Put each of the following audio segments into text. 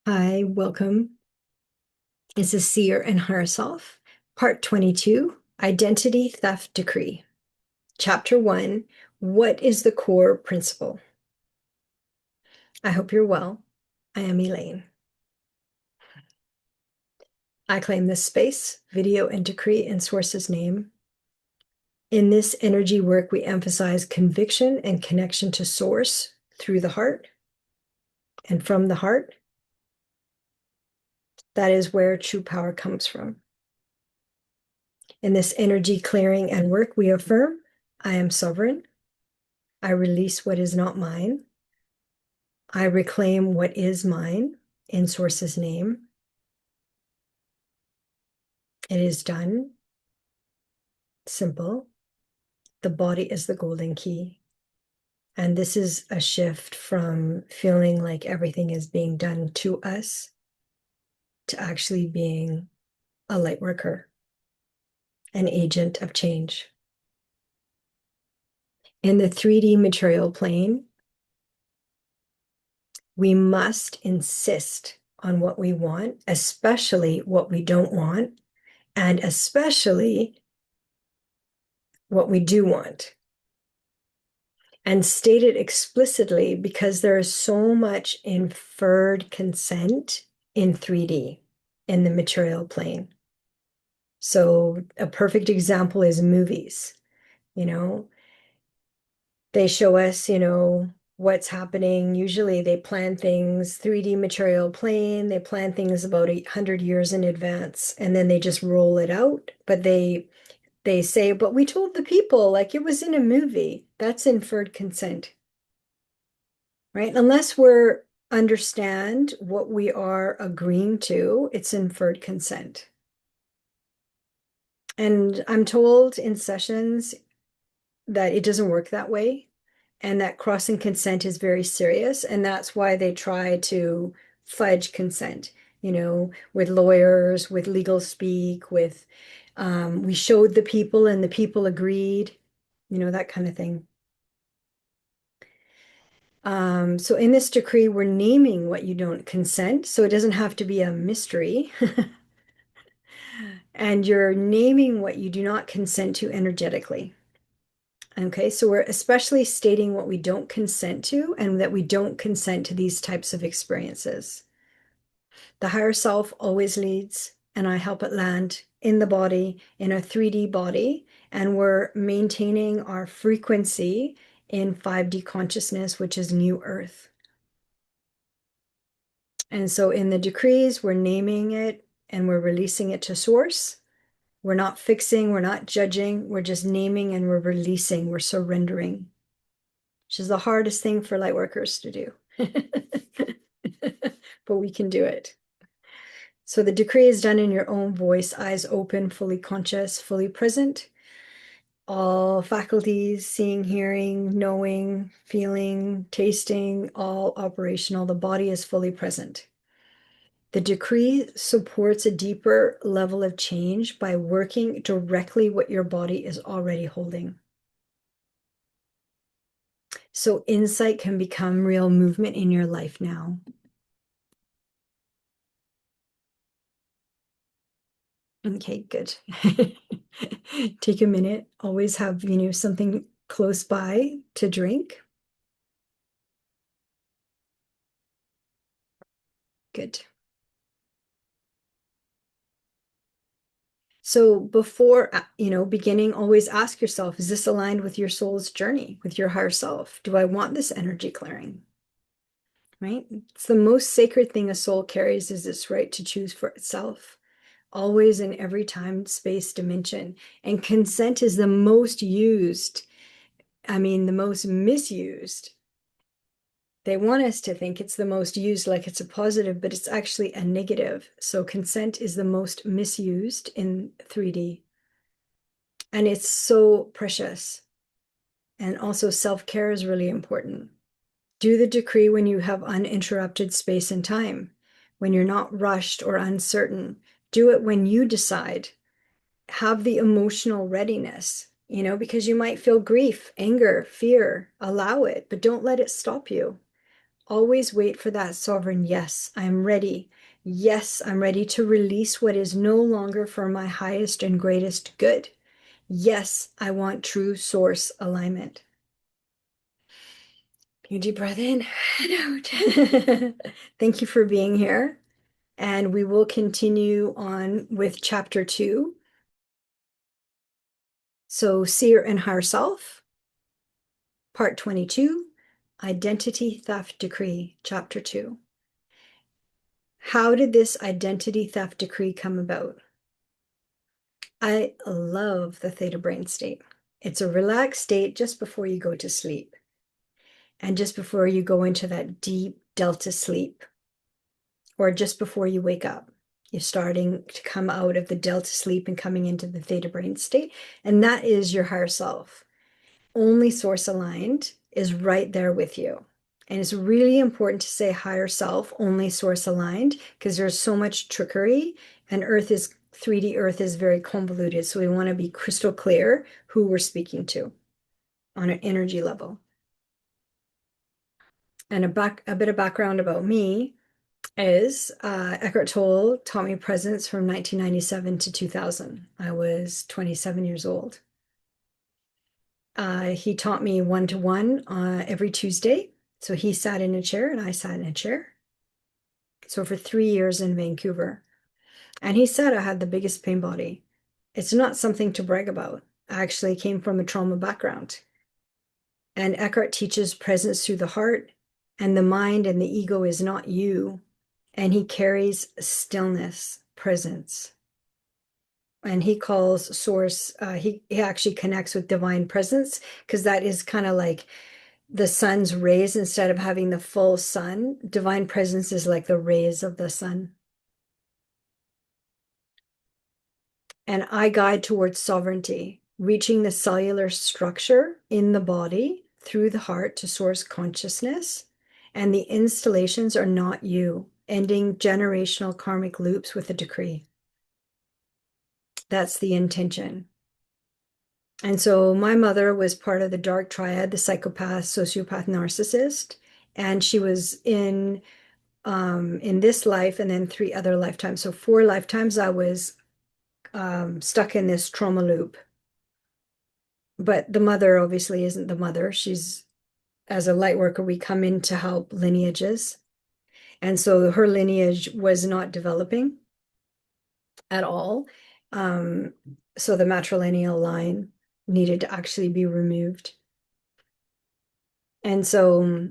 Hi, welcome. This is Seer and Higher Self, Part 22, Identity Theft Decree. Chapter 1, What is the Core Principle? I hope you're well. I am Elaine. I claim this space, video, and decree in Source's name. In this energy work, we emphasize conviction and connection to Source through the heart and from the heart. That is where true power comes from. In this energy clearing and work, we affirm, I am sovereign. I release what is not mine. I reclaim what is mine in Source's name. It is done. Simple. The body is the golden key. And this is a shift from feeling like everything is being done to us to actually being a light worker, an agent of change. In the 3D material plane, we must insist on what we want, especially what we don't want, and especially what we do want. And state it explicitly because there is so much inferred consent in 3D, in the material plane. So a perfect example is movies. You know, they show us, what's happening. Usually they plan things, 3D material plane, they plan things about 100 years in advance, and then they just roll it out. But they say, but we told the people like it was in a movie. That's inferred consent, right? Unless we're understand what we are agreeing to, it's inferred consent. And I'm told in sessions that it doesn't work that way and that crossing consent is very serious. And that's why they try to fudge consent, with lawyers, with legal speak, with we showed the people and the people agreed, that kind of thing. So in this decree, we're naming what you don't consent, so it doesn't have to be a mystery. And you're naming what you do not consent to energetically. Okay, so we're especially stating what we don't consent to and that we don't consent to these types of experiences. The higher self always leads, and I help it land in the body, in a 3D body, and we're maintaining our frequency in 5D consciousness, which is New Earth. And so in the decrees, we're naming it and we're releasing it to Source. We're not fixing, we're not judging, we're just naming and we're releasing, we're surrendering, which is the hardest thing for light workers to do. But we can do it. So the decree is done in your own voice, eyes open, fully conscious, fully present. All faculties, seeing, hearing, knowing, feeling, tasting, all operational. The body is fully present. The decree supports a deeper level of change by working directly what your body is already holding. So insight can become real movement in your life now. Okay, good. Take a minute. Always have, something close by to drink. Good. So before, beginning, always ask yourself, is this aligned with your soul's journey, with your higher self? Do I want this energy clearing? Right? It's the most sacred thing a soul carries is its right to choose for itself, always in every time, space, dimension. And consent is the most used, the most misused. They want us to think it's the most used like it's a positive, but it's actually a negative. So consent is the most misused in 3D. And it's so precious. And also self-care is really important. Do the decree when you have uninterrupted space and time, when you're not rushed or uncertain. Do it when you decide. Have the emotional readiness, because you might feel grief, anger, fear. Allow it, but don't let it stop you. Always wait for that sovereign yes. I'm ready. Yes, I'm ready to release what is no longer for my highest and greatest good. Yes, I want true source alignment. You deep breath in and out. Thank you for being here. And we will continue on with chapter 2. So, Seer and Higher Self, part 22, Identity Theft Decree, chapter 2. How did this identity theft decree come about? I love the theta brain state. It's a relaxed state just before you go to sleep and just before you go into that deep delta sleep, or just before you wake up. You're starting to come out of the delta sleep and coming into the theta brain state. And that is your higher self. Only source aligned is right there with you. And it's really important to say higher self, only source aligned, because there's so much trickery, and 3D Earth is very convoluted. So we want to be crystal clear who we're speaking to on an energy level. And a bit of background about me is Eckhart Tolle taught me presence from 1997 to 2000. I was 27 years old. He taught me one-to-one every Tuesday. So he sat in a chair and I sat in a chair. So for 3 years in Vancouver. And he said I had the biggest pain body. It's not something to brag about. I actually came from a trauma background. And Eckhart teaches presence through the heart, and the mind and the ego is not you. And he carries stillness, presence. And he calls source, he actually connects with divine presence, because that is kind of like the sun's rays. Instead of having the full sun, divine presence is like the rays of the sun. And I guide towards sovereignty, reaching the cellular structure in the body through the heart to source consciousness. And the installations are not you, ending generational karmic loops with a decree. That's the intention. And so my mother was part of the dark triad, the psychopath, sociopath, narcissist. And she was in this life and then 3 other lifetimes. So 4 lifetimes I was stuck in this trauma loop. But the mother obviously isn't the mother. She's, as a light worker, we come in to help lineages. And so her lineage was not developing at all. So the matrilineal line needed to actually be removed. And so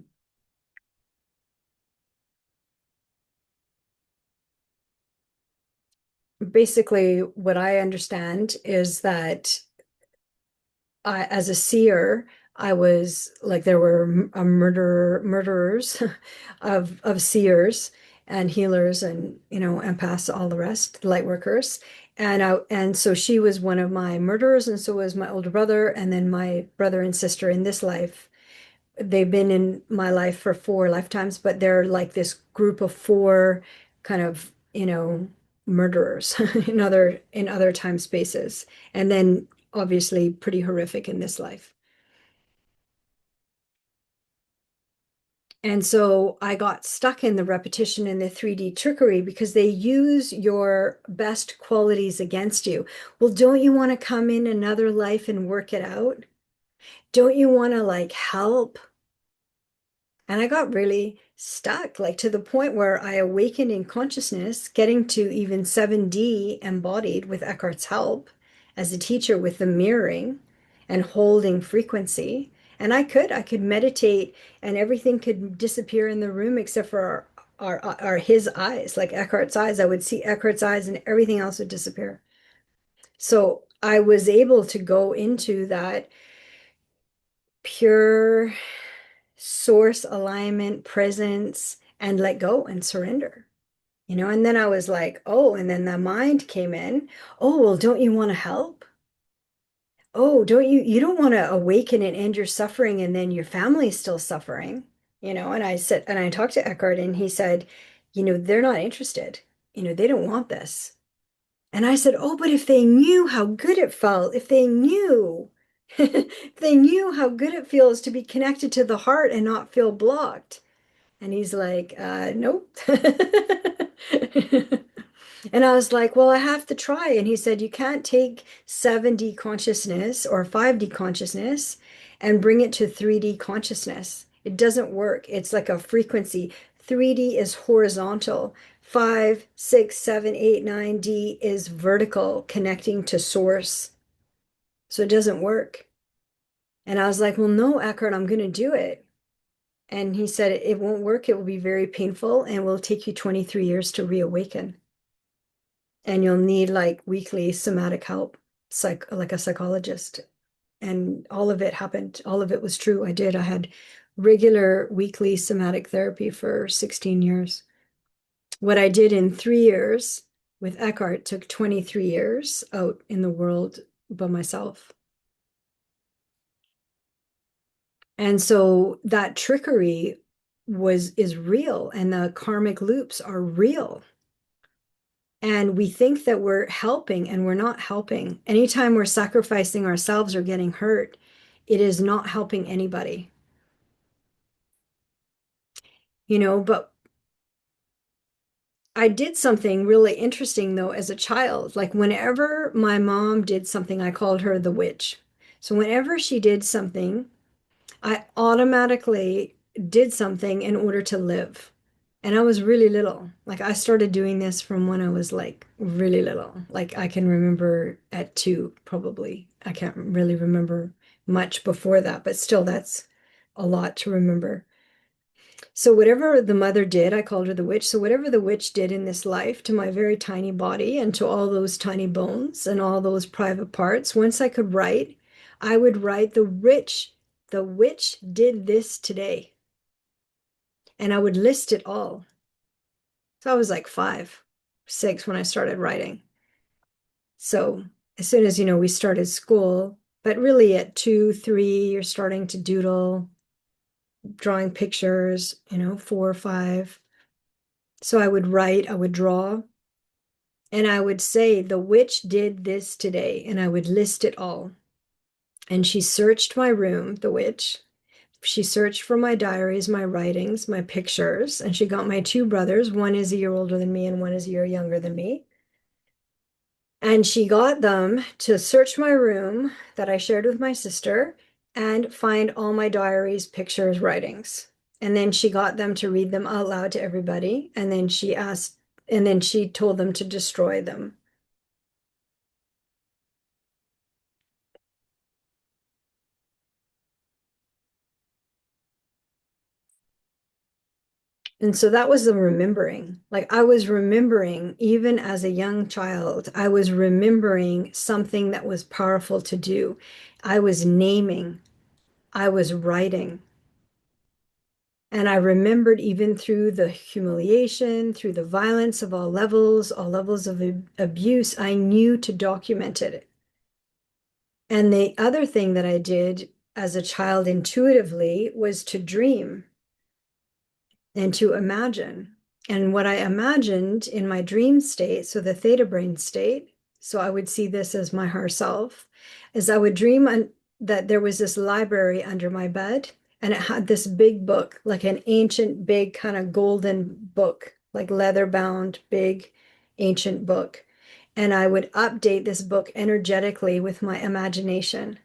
basically what I understand is that as a seer, I was like, there were murderers of seers and healers and, empaths, all the rest, light workers. And so she was one of my murderers, and so was my older brother, and then my brother and sister in this life. They've been in my life for 4 lifetimes, but they're like this group of 4 kind of, murderers in other time spaces. And then obviously pretty horrific in this life. And so I got stuck in the repetition and the 3D trickery, because they use your best qualities against you. Well, don't you want to come in another life and work it out? Don't you want to like help? And I got really stuck, like to the point where I awakened in consciousness, getting to even 7D embodied with Eckhart's help as a teacher with the mirroring and holding frequency. And I could meditate and everything could disappear in the room except for his eyes, like Eckhart's eyes. I would see Eckhart's eyes and everything else would disappear. So I was able to go into that pure source alignment, presence, and let go and surrender. And then I was like, oh, and then the mind came in. Oh, well, don't you want to help? Oh, you don't want to awaken and end your suffering and then your family is still suffering. And I talked to Eckhart and he said, they're not interested. They don't want this. And I said, oh, but if they knew how good it felt, if they knew, if they knew how good it feels to be connected to the heart and not feel blocked. And he's like, nope. And I was like, well, I have to try. And he said, you can't take 7D consciousness or 5D consciousness and bring it to 3D consciousness. It doesn't work. It's like a frequency. 3D is horizontal. 5, 6, 7, 8, 9D is vertical, connecting to source. So it doesn't work. And I was like, well, no, Eckhart, I'm going to do it. And he said, it won't work. It will be very painful and will take you 23 years to reawaken. And you'll need like weekly somatic help, like a psychologist. And all of it happened. All of it was true. I did. I had regular weekly somatic therapy for 16 years. What I did in 3 years with Eckhart took 23 years out in the world by myself. And so that trickery is real, and the karmic loops are real. And we think that we're helping, and we're not helping. Anytime we're sacrificing ourselves or getting hurt, it is not helping anybody. But I did something really interesting though as a child. Like whenever my mom did something, I called her the witch. So whenever she did something, I automatically did something in order to live. And I was really little. Like I started doing this from when I was like really little. Like I can remember at 2, probably. I can't really remember much before that, but still that's a lot to remember. So whatever the mother did, I called her the witch. So whatever the witch did in this life to my very tiny body and to all those tiny bones and all those private parts, once I could write, I would write the witch did this today. And I would list it all. So I was like 5, 6 when I started writing. So as soon as, we started school, but really at 2, 3, you're starting to doodle, drawing pictures, 4, 5. So I would write, I would draw, and I would say, the witch did this today, and I would list it all. And she searched my room, the witch. She searched for my diaries, my writings, my pictures, and she got my 2 brothers. One is a year older than me, and one is a year younger than me. And she got them to search my room that I shared with my sister and find all my diaries, pictures, writings. And then she got them to read them out loud to everybody. And then she told them to destroy them. And so that was the remembering. Like I was remembering, even as a young child, I was remembering something that was powerful to do. I was naming, I was writing. And I remembered even through the humiliation, through the violence of all levels of abuse, I knew to document it. And the other thing that I did as a child intuitively was to dream and to imagine. And what I imagined in my dream state, so the theta brain state, so I would see this as my higher self, is I would dream that there was this library under my bed and it had this big book, like an ancient, big kind of golden book, like leather bound, big ancient book. And I would update this book energetically with my imagination.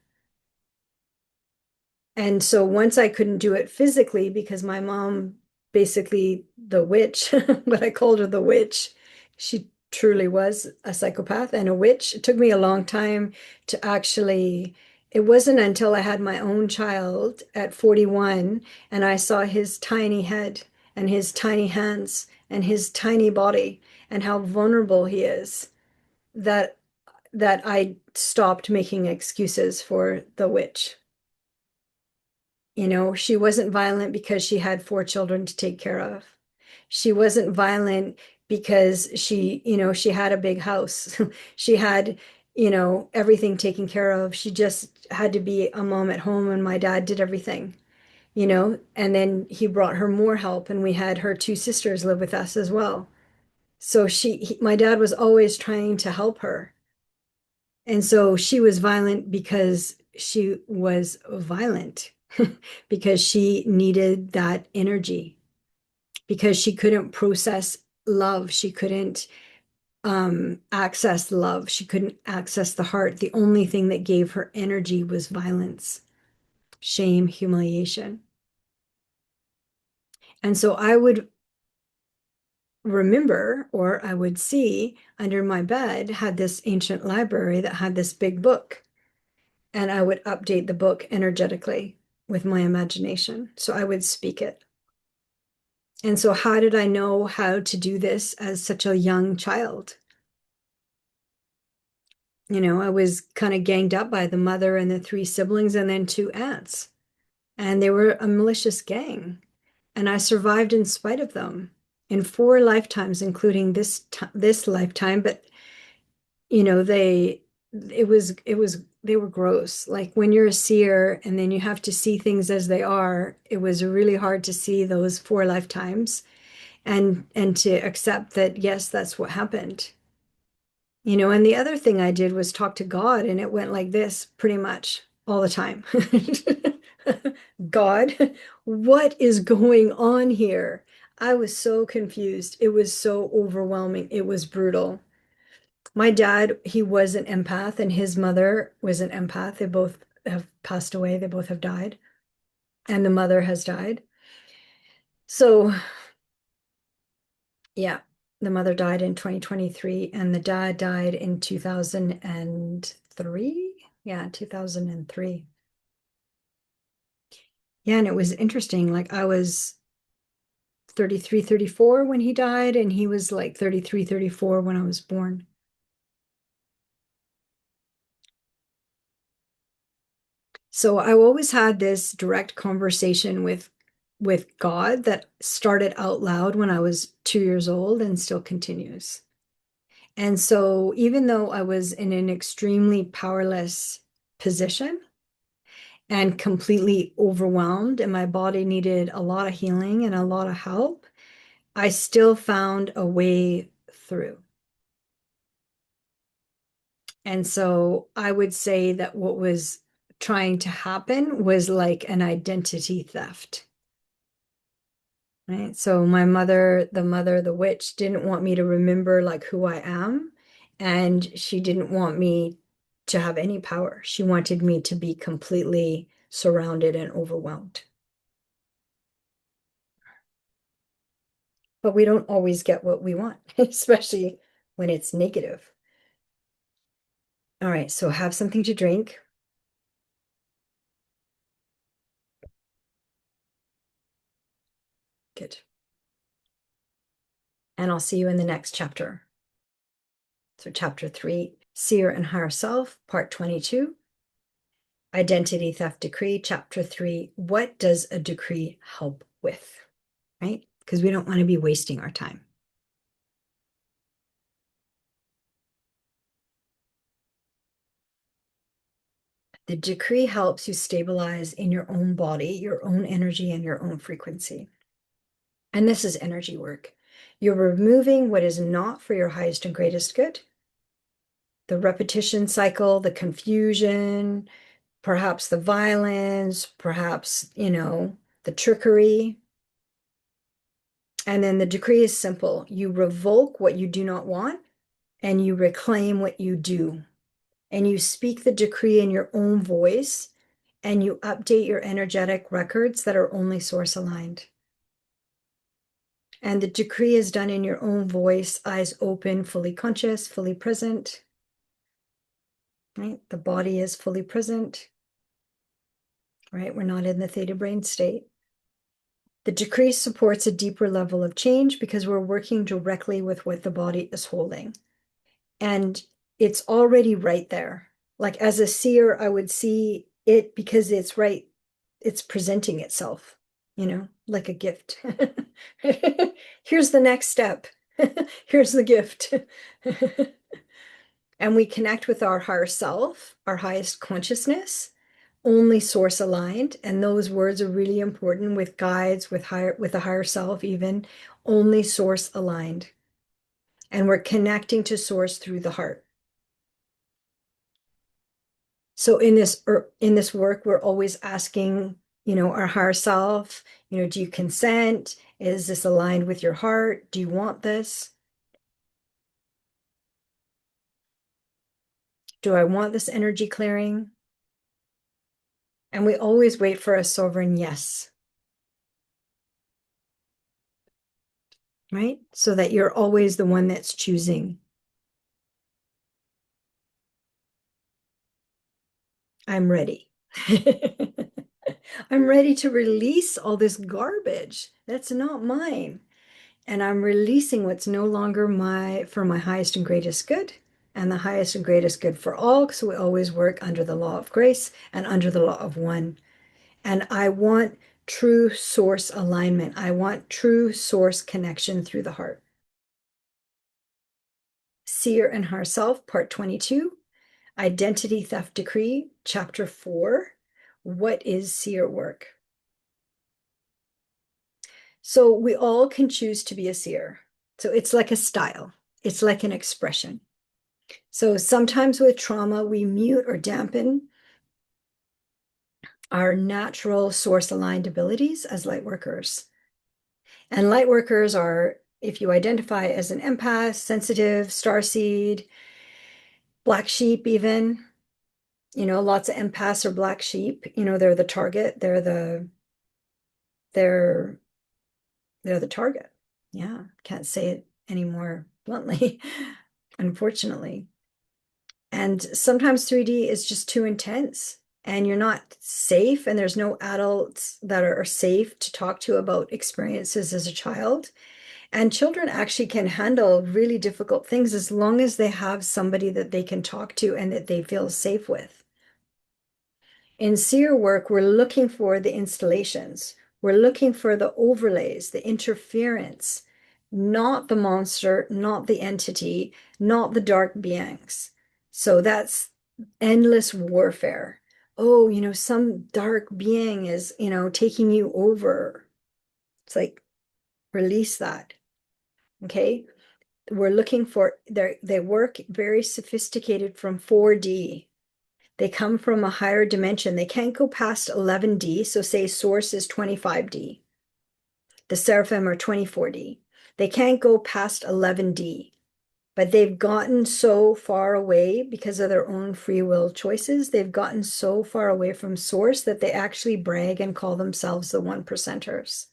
And so once I couldn't do it physically because my mom, basically the witch, but I called her the witch, she truly was a psychopath and a witch. It took me a long time to actually, it wasn't until I had my own child at 41 and I saw his tiny head and his tiny hands and his tiny body and how vulnerable he is that I stopped making excuses for the witch. She wasn't violent because she had 4 children to take care of. She wasn't violent because she had a big house. She had, everything taken care of. She just had to be a mom at home and my dad did everything, and then he brought her more help and we had her 2 sisters live with us as well. So my dad was always trying to help her. And so she was violent because she was violent because she needed that energy. because she couldn't process love. She couldn't access love. She couldn't access the heart. The only thing that gave her energy was violence, shame, humiliation. And so I would remember, or I would see under my bed, had this ancient library that had this big book. And I would update the book energetically with my imagination. So I would speak it. And so, how did I know how to do this as such a young child? I was kind of ganged up by the mother and the three siblings and then two aunts. And they were a malicious gang. And I survived in spite of them in four lifetimes, including this lifetime. But they were gross. Like when you're a seer and then you have to see things as they are, it was really hard to see those four lifetimes and to accept that, yes, that's what happened. And the other thing I did was talk to God, and it went like this pretty much all the time. God, what is going on here? I was so confused. It was so overwhelming. It was brutal. My dad, he was an empath, and his mother was an empath. They both have passed away. They both have died, and the mother has died. So, yeah, the mother died in 2023, and the dad died in 2003. Yeah, 2003. Yeah, and it was interesting. Like I was 33, 34 when he died, and he was like 33, 34 when I was born. So I always had this direct conversation with God that started out loud when I was 2 years old and still continues. And so even though I was in an extremely powerless position and completely overwhelmed and my body needed a lot of healing and a lot of help, I still found a way through. And so I would say that what was trying to happen was like an identity theft. Right. So my mother, the witch, didn't want me to remember like who I am. And she didn't want me to have any power. She wanted me to be completely surrounded and overwhelmed. But we don't always get what we want, especially when it's negative. All right, so have something to drink. Good. And I'll see you in the next chapter. So chapter 3, Seer and Higher Self, part 22. Identity Theft Decree, Chapter 3, what does a decree help with? Right? Because we don't want to be wasting our time. The decree helps you stabilize in your own body, your own energy, and your own frequency. And this is energy work. You're removing what is not for your highest and greatest good. The repetition cycle, the confusion, perhaps the violence, perhaps, the trickery. And then the decree is simple. You revoke what you do not want and you reclaim what you do. And you speak the decree in your own voice and you update your energetic records that are only source aligned. And the decree is done in your own voice, eyes open, fully conscious, fully present. Right? The body is fully present. Right? We're not in the theta brain state. The decree supports a deeper level of change because we're working directly with what the body is holding. And it's already right there. Like as a seer, I would see it because it's right, it's presenting itself, like a gift. Here's the next step. Here's the gift. And we connect with our higher self, our highest consciousness, only source aligned. And those words are really important with guides, with the higher self, even only source aligned. And we're connecting to source through the heart. So in this work, we're always asking our higher self, do you consent? Is this aligned with your heart? Do you want this? Do I want this energy clearing? And we always wait for a sovereign yes, right? So that you're always the one that's choosing. I'm ready. I'm ready to release all this garbage. That's not mine. And I'm releasing what's no longer for my highest and greatest good, and the highest and greatest good for all, because we always work under the law of grace and under the law of one. And I want true source alignment. I want true source connection through the heart. Seer and Higher Self, Part 22, Identity Theft Decree, Chapter 4. What is seer work? So we all can choose to be a seer. So it's like a style, it's like an expression. So sometimes with trauma, we mute or dampen our natural source aligned abilities as light workers. And light workers are, if you identify as an empath, sensitive, starseed, black sheep, even, lots of empaths are black sheep. They're the target. They're the target. Yeah, can't say it any more bluntly, unfortunately. And sometimes 3D is just too intense and you're not safe, and there's no adults that are safe to talk to about experiences as a child. And children actually can handle really difficult things as long as they have somebody that they can talk to and that they feel safe with. In seer work, we're looking for the installations. We're looking for the overlays, the interference, not the monster, not the entity, not the dark beings. So that's endless warfare. Oh, some dark being is, taking you over. It's like, release that. Okay. We're looking for, they work very sophisticated from 4D. They come from a higher dimension. They can't go past 11D. So say source is 25D. The seraphim are 24D. They can't go past 11D, but they've gotten so far away because of their own free will choices. They've gotten so far away from source that they actually brag and call themselves the 1%ers.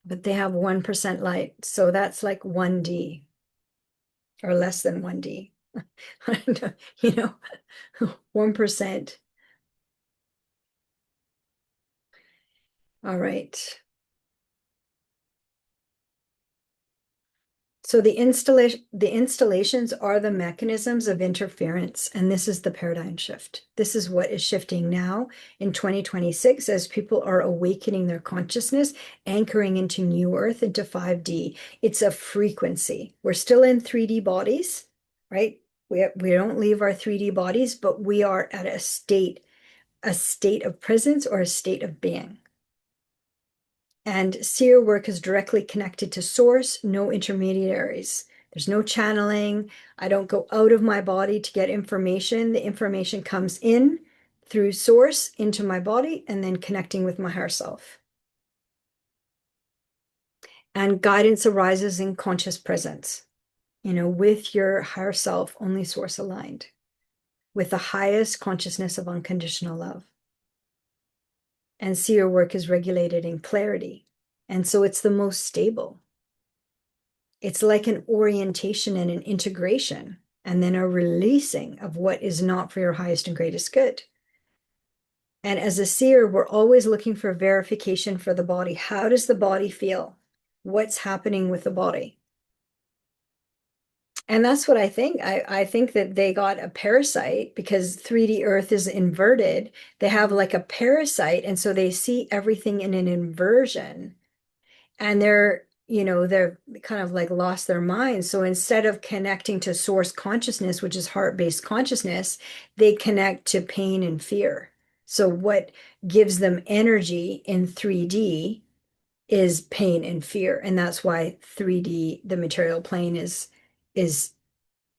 But they have 1% light. So that's like 1D or less than 1D. 1%. All right. So the installations are the mechanisms of interference, and this is the paradigm shift. This is what is shifting now in 2026 as people are awakening their consciousness, anchoring into new earth, into 5D. It's a frequency. We're still in 3D bodies, right? We don't leave our 3D bodies, but we are at a state of presence or a state of being. And seer work is directly connected to source, no intermediaries. There's no channeling. I don't go out of my body to get information. The information comes in through source into my body and then connecting with my higher self. And guidance arises in conscious presence, with your higher self, only source aligned, with the highest consciousness of unconditional love. And seer work is regulated in clarity. And so it's the most stable. It's like an orientation and an integration, and then a releasing of what is not for your highest and greatest good. And as a seer, we're always looking for verification for the body. How does the body feel? What's happening with the body? And that's what I think. I think that they got a parasite because 3D Earth is inverted. They have like a parasite, and so they see everything in an inversion. And they're kind of like lost their minds. So instead of connecting to source consciousness, which is heart-based consciousness, they connect to pain and fear. So what gives them energy in 3D is pain and fear. And that's why 3D, the material plane, is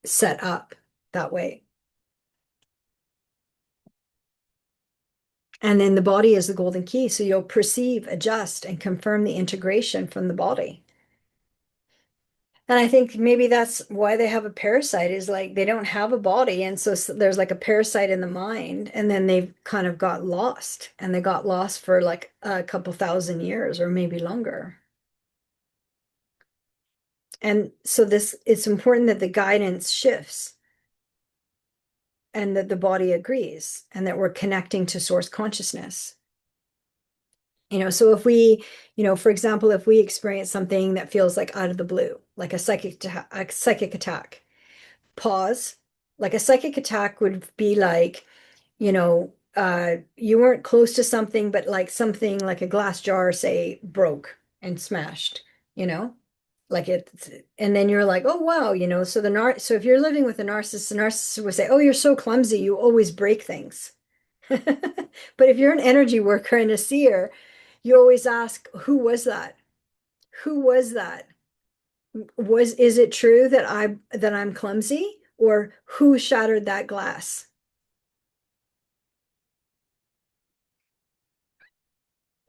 set up that way. And then the body is the golden key. So you'll perceive, adjust, and confirm the integration from the body. And I think maybe that's why they have a parasite is like they don't have a body. And so there's like a parasite in the mind. And then they've kind of got lost and they got lost for like a couple thousand years or maybe longer. And so it's important that the guidance shifts and that the body agrees and that we're connecting to source consciousness. So if we, for example, if we experience something that feels like out of the blue, like a psychic attack, pause. Like a psychic attack would be like, you weren't close to something, but like something like a glass jar, say, broke and smashed, you know? Like and then you're like, oh wow, so if you're living with the narcissist would say, oh, you're so clumsy, you always break things. But if you're an energy worker and a seer, you always ask, who was that? Who was that? Is it true that I'm clumsy? Or who shattered that glass?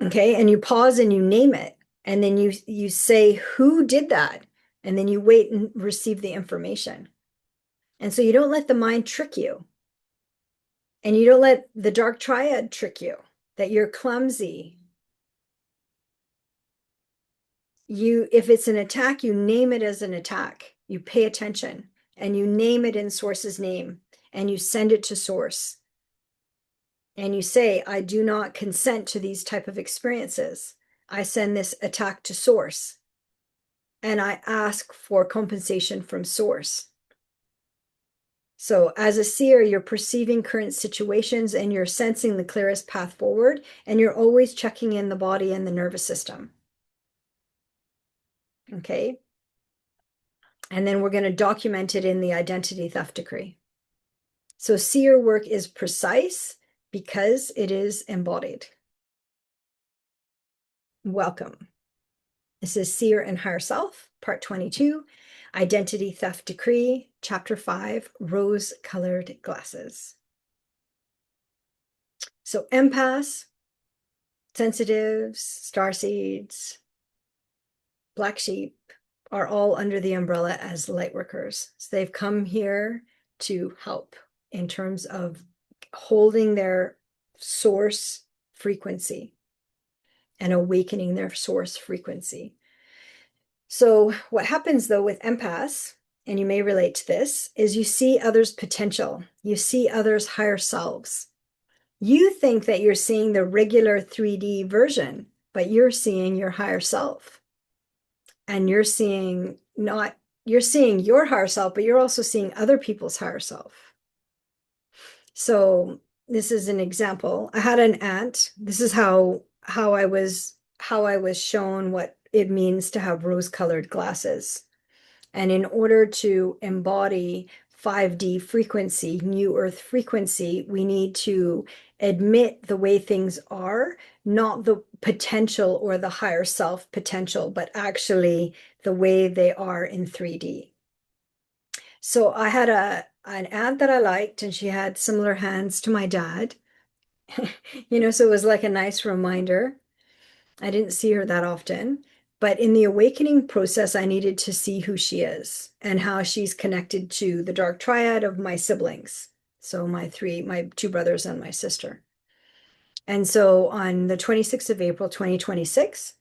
Okay, and you pause and you name it, and then you say who did that, and then you wait and receive the information. And so you don't let the mind trick you, and you don't let the dark triad trick you that you're clumsy. If it's an attack, you name it as an attack. You pay attention and you name it in source's name and you send it to source. And you say, I do not consent to these type of experiences. I send this attack to source and I ask for compensation from source. So as a seer, you're perceiving current situations and you're sensing the clearest path forward, and you're always checking in the body and the nervous system. Okay. And then we're going to document it in the identity theft decree. So seer work is precise because it is embodied. Welcome. This is Seer and Higher Self, Part 22, Identity Theft Decree, Chapter 5, Rose-Colored Glasses. So empaths, sensitives, starseeds, black sheep are all under the umbrella as lightworkers. So they've come here to help in terms of holding their source frequency and awakening their source frequency. So what happens though with empaths, and you may relate to this, is you see others' potential. You see others' higher selves. You think that you're seeing the regular 3D version, but you're seeing your higher self. And you're seeing your higher self, but you're also seeing other people's higher self. So this is an example. I had an aunt. This is how I was shown what it means to have rose-colored glasses. And in order to embody 5D frequency, new earth frequency, we need to admit the way things are, not the potential or the higher self potential, but actually the way they are in 3D. So I had an aunt that I liked, and she had similar hands to my dad. So it was like a nice reminder. I didn't see her that often, but in the awakening process, I needed to see who she is and how she's connected to the dark triad of my siblings. So my two brothers and my sister. And so on the 26th of April, 2026,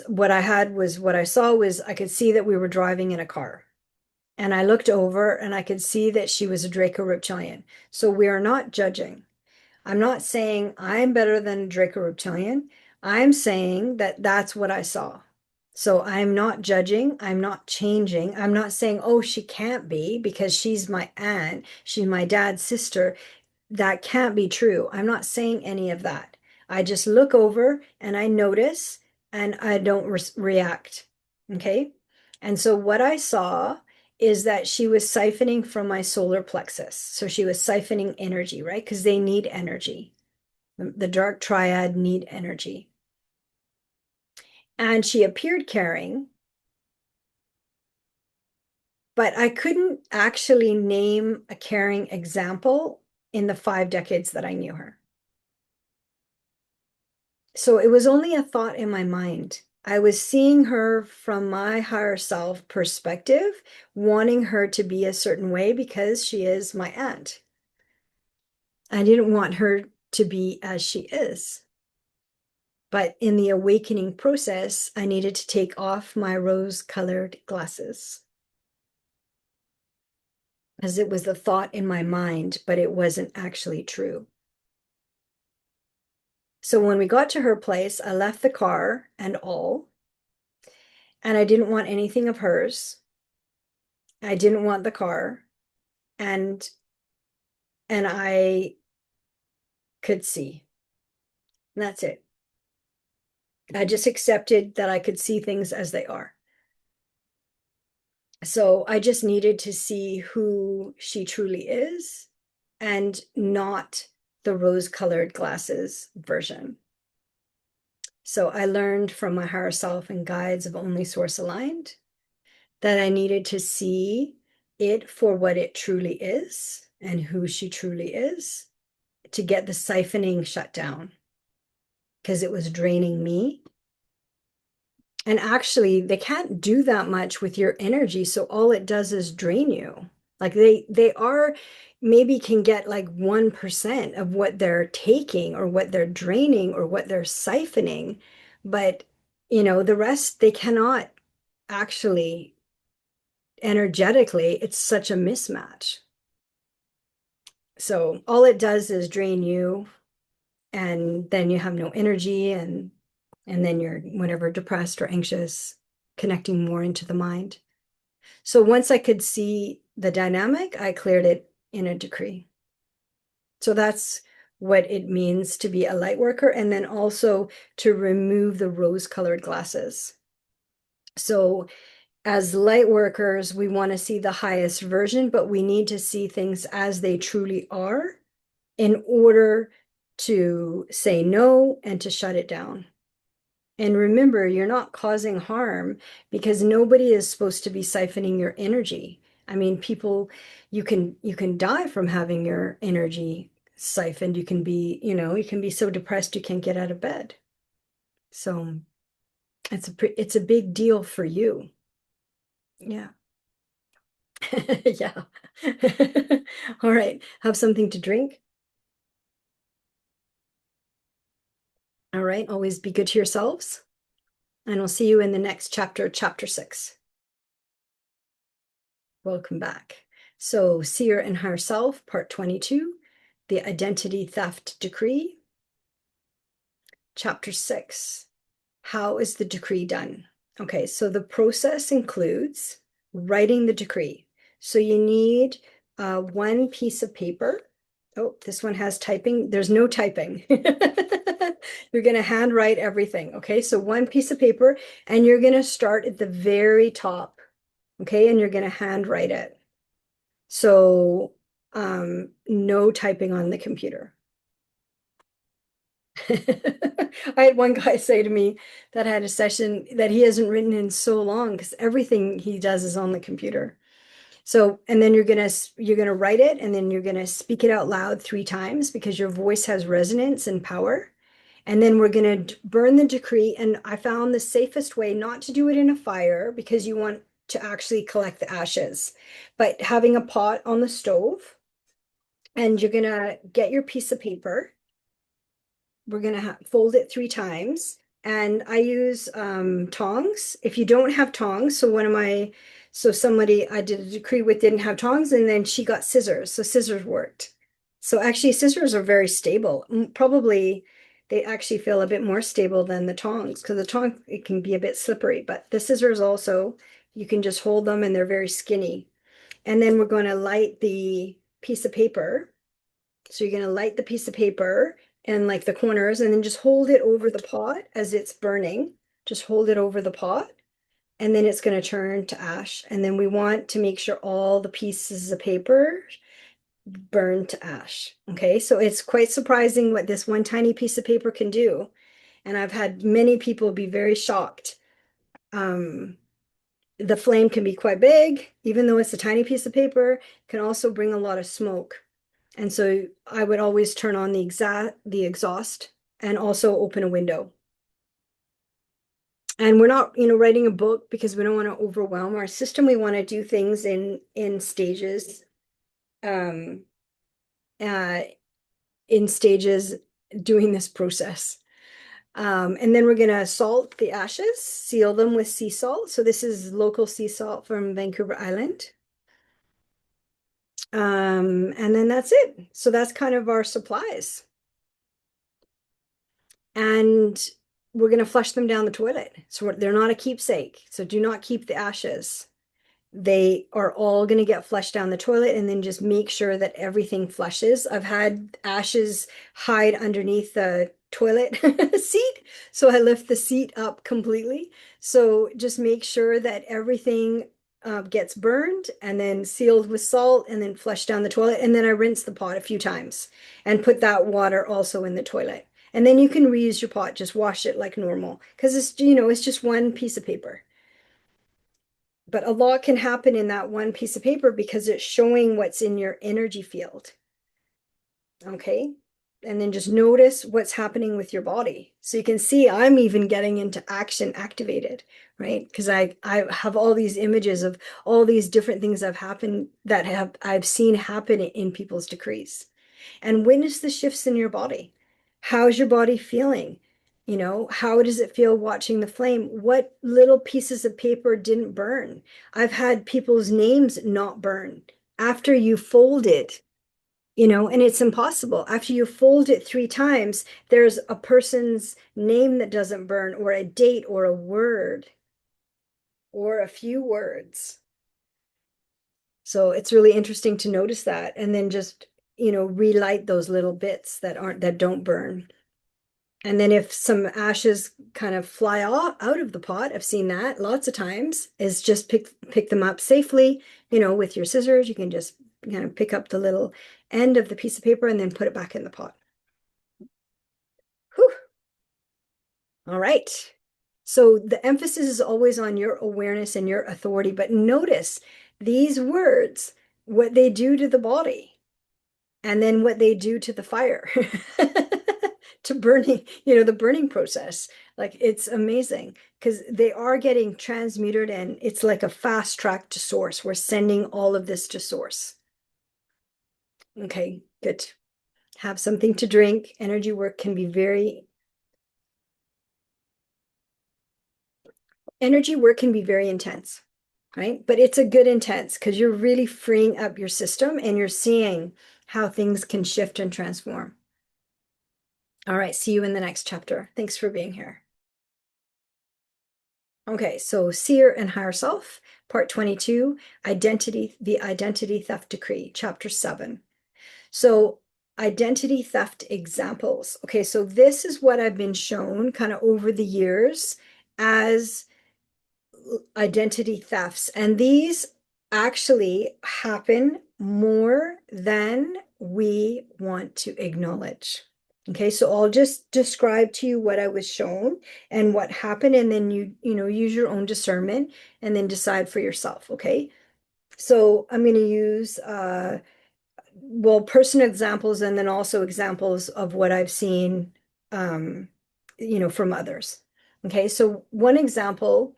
what I saw was I could see that we were driving in a car. And I looked over and I could see that she was a Draco reptilian. So we are not judging. I'm not saying I'm better than a Draco reptilian. I'm saying that that's what I saw. So I'm not judging. I'm not changing. I'm not saying, oh, she can't be because she's my aunt. She's my dad's sister. That can't be true. I'm not saying any of that. I just look over and I notice and I don't react. Okay. And so what I saw is that she was siphoning from my solar plexus. So she was siphoning energy, right? Because they need energy. The dark triad need energy. And she appeared caring, but I couldn't actually name a caring example in the 5 decades that I knew her. So it was only a thought in my mind. I was seeing her from my higher self perspective, wanting her to be a certain way because she is my aunt. I didn't want her to be as she is. But in the awakening process, I needed to take off my rose-colored glasses because it was the thought in my mind, but it wasn't actually true. So when we got to her place, I left the car and all, and I didn't want anything of hers. I didn't want the car, and I could see. And that's it. I just accepted that I could see things as they are. So I just needed to see who she truly is and not the rose-colored glasses version. So I learned from my higher self and guides of Only Source Aligned that I needed to see it for what it truly is and who she truly is to get the siphoning shut down because it was draining me. And actually, they can't do that much with your energy. So all it does is drain you. Like they are maybe can get like 1% of what they're taking or what they're draining or what they're siphoning. But the rest they cannot actually energetically, it's such a mismatch. So all it does is drain you, and then you have no energy, and then you're whenever depressed or anxious, connecting more into the mind. So once I could see the dynamic, I cleared it in a decree. So that's what it means to be a light worker, and then also to remove the rose-colored glasses. So as light workers, we want to see the highest version, but we need to see things as they truly are in order to say no and to shut it down. And remember, you're not causing harm because nobody is supposed to be siphoning your energy. I mean, people, you can die from having your energy siphoned. You can be so depressed you can't get out of bed. So it's a big deal for you. Yeah. Yeah. All right. Have something to drink. All right. Always be good to yourselves. And we'll see you in the next chapter, chapter 6. Welcome back. So, Seer and Higher Self, part 22, the Identity Theft Decree. Chapter 6, how is the decree done? Okay, so the process includes writing the decree. So you need one piece of paper. Oh, this one has typing. There's no typing. You're going to handwrite everything. Okay, so one piece of paper, and you're going to start at the very top. Okay, and you're going to handwrite it. So no typing on the computer. I had one guy say to me that had a session that he hasn't written in so long because everything he does is on the computer. So, and then you're gonna write it, and then you're gonna speak it out loud 3 times because your voice has resonance and power. And then we're gonna burn the decree. And I found the safest way not to do it in a fire because you want to actually collect the ashes, but having a pot on the stove, and you're gonna get your piece of paper. We're gonna fold it 3 times, and I use tongs. If you don't have tongs, so somebody I did a decree with didn't have tongs, and then she got scissors, so scissors worked. So actually, scissors are very stable. Probably they actually feel a bit more stable than the tongs because the tong it can be a bit slippery, but the scissors also you can just hold them and they're very skinny. And then we're going to light the piece of paper. So you're going to light the piece of paper and like the corners, and then just hold it over the pot as it's burning. Just hold it over the pot, and then it's going to turn to ash. And then we want to make sure all the pieces of paper burn to ash. Okay, so it's quite surprising what this one tiny piece of paper can do. And I've had many people be very shocked. The flame can be quite big, even though it's a tiny piece of paper, can also bring a lot of smoke. And so I would always turn on the exhaust and also open a window. And we're not, writing a book because we don't want to overwhelm our system. We want to do things in stages, um, uh, in stages doing this process. And then we're going to salt the ashes, seal them with sea salt. So this is local sea salt from Vancouver Island. And then that's it. So that's kind of our supplies. And we're going to flush them down the toilet. So they're not a keepsake. So do not keep the ashes. They are all going to get flushed down the toilet, and then just make sure that everything flushes. I've had ashes hide underneath the toilet seat, so I lift the seat up completely. So just make sure that everything gets burned and then sealed with salt and then flushed down the toilet. And then I rinse the pot a few times and put that water also in the toilet. And then you can reuse your pot, just wash it like normal because it's just one piece of paper. But a lot can happen in that one piece of paper because it's showing what's in your energy field. Okay. And then just notice what's happening with your body. So you can see I'm even getting into action activated, right? Because I have all these images of all these different things I've seen happen in people's decrees. And witness the shifts in your body. How's your body feeling? How does it feel watching the flame? What little pieces of paper didn't burn? I've had people's names not burn after you fold it, and it's impossible. After you fold it 3 times, there's a person's name that doesn't burn, or a date, or a word, or a few words. So it's really interesting to notice that, and then just, relight those little bits that don't burn. And then if some ashes kind of fly out of the pot, I've seen that lots of times, is just pick them up safely, with your scissors. You can just kind of pick up the little end of the piece of paper and then put it back in the pot. Whew. All right. So the emphasis is always on your awareness and your authority, but notice these words, what they do to the body, and then what they do to the fire, to burning, the burning process. Like, it's amazing because they are getting transmuted, and it's like a fast track to source. We're sending all of this to source. Okay, good. Have something to drink. Energy work can be very intense, right? But it's a good intense because you're really freeing up your system and you're seeing how things can shift and transform. All right, see you in the next chapter. Thanks for being here. Okay, so Seer and Higher Self, Part 22, the Identity Theft Decree, Chapter 7. So identity theft examples. Okay, so this is what I've been shown kind of over the years as identity thefts. And these actually happen more than we want to acknowledge. Okay, so I'll just describe to you what I was shown and what happened, and then use your own discernment and then decide for yourself. Okay, so I'm going to use personal examples and then also examples of what I've seen, from others. Okay, so one example,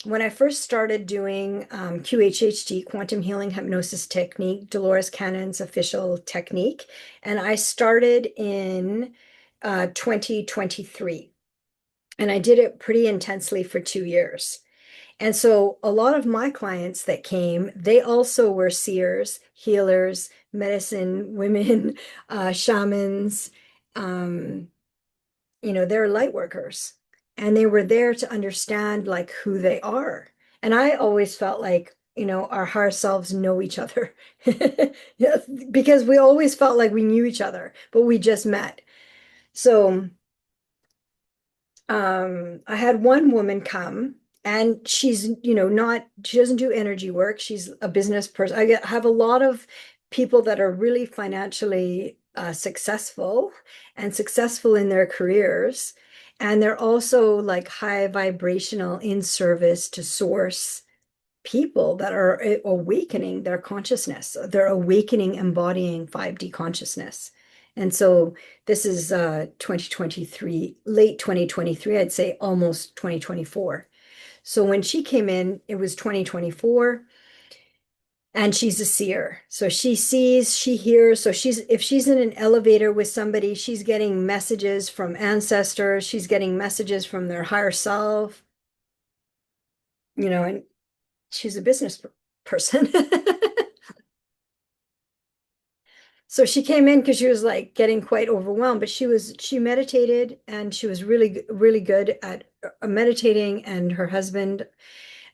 when I first started doing QHHT, quantum healing hypnosis technique, Dolores Cannon's official technique, and I started in 2023, and I did it pretty intensely for 2 years. And so a lot of my clients that came, they also were seers, healers, medicine women, shamans, they're light workers. And they were there to understand like who they are. And I always felt like, our higher selves know each other. Yeah, because we always felt like we knew each other, but we just met. So I had one woman come, and she's, she doesn't do energy work. She's a business person. Have a lot of people that are really financially successful and successful in their careers. And they're also like high vibrational in service to source people that are awakening their consciousness. They're awakening, embodying 5D consciousness. And so this is 2023, late 2023, I'd say almost 2024. So when she came in, it was 2024, and she's a seer. So she sees, she hears. So she's, if she's in an elevator with somebody, she's getting messages from ancestors, she's getting messages from their higher self, and she's a business person. So she came in because she was like getting quite overwhelmed, but she meditated, and she was really good at meditating, and her husband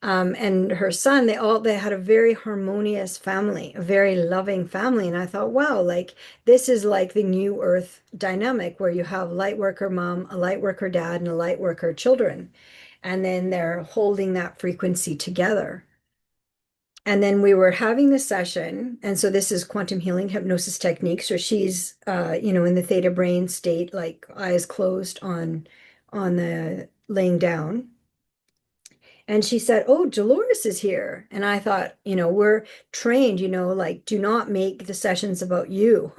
and her son, they had a very harmonious family, a very loving family. And I thought, wow, like this is like the new earth dynamic where you have light worker mom, a light worker dad, and a light worker children. And then they're holding that frequency together. And then we were having the session. And so this is quantum healing hypnosis technique. So she's, in the theta brain state, like eyes closed on the laying down. And she said, "Oh, Dolores is here." And I thought, we're trained, like do not make the sessions about you,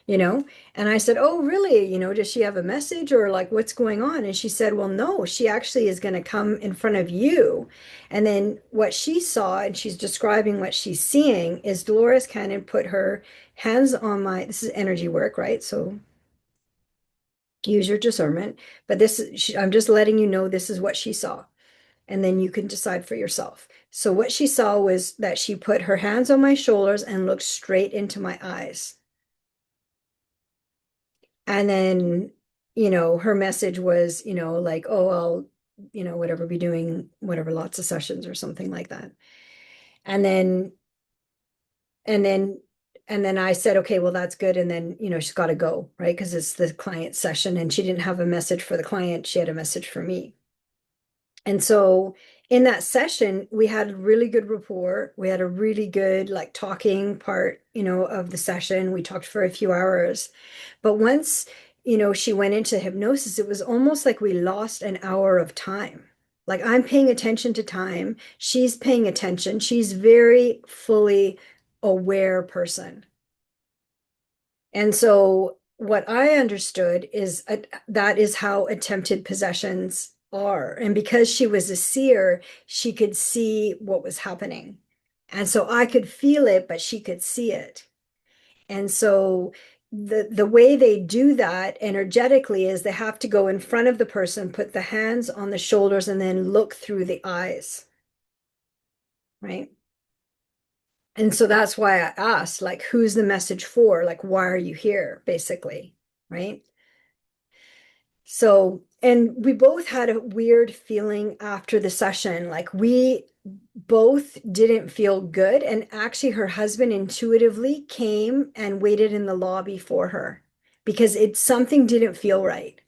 you know? And I said, "Oh, really? Does she have a message, or like what's going on?" And she said, "Well, no, she actually is going to come in front of you." And then what she saw, and she's describing what she's seeing, is Dolores Cannon put her hands on this is energy work, right? So use your discernment. But I'm just letting you know this is what she saw, and then you can decide for yourself. So what she saw was that she put her hands on my shoulders and looked straight into my eyes. And then, her message was, like, "Oh, I'll, whatever, be doing whatever, lots of sessions or something like that." And then, and then, and then I said, "Okay, well, that's good." And then, she's got to go, right? Because it's the client session, and she didn't have a message for the client. She had a message for me. And so in that session, we had a really good rapport. We had a really good like talking part, of the session. We talked for a few hours. But once, she went into hypnosis, it was almost like we lost an hour of time. Like I'm paying attention to time. She's paying attention. She's very fully aware person. And so what I understood is that is how attempted possessions are. And because she was a seer, she could see what was happening. And so I could feel it, but she could see it. And so the way they do that energetically is they have to go in front of the person, put the hands on the shoulders, and then look through the eyes, right? And so that's why I asked, like, who's the message for? Like, why are you here, basically, right? So, and we both had a weird feeling after the session. Like we both didn't feel good. And actually, her husband intuitively came and waited in the lobby for her because something didn't feel right.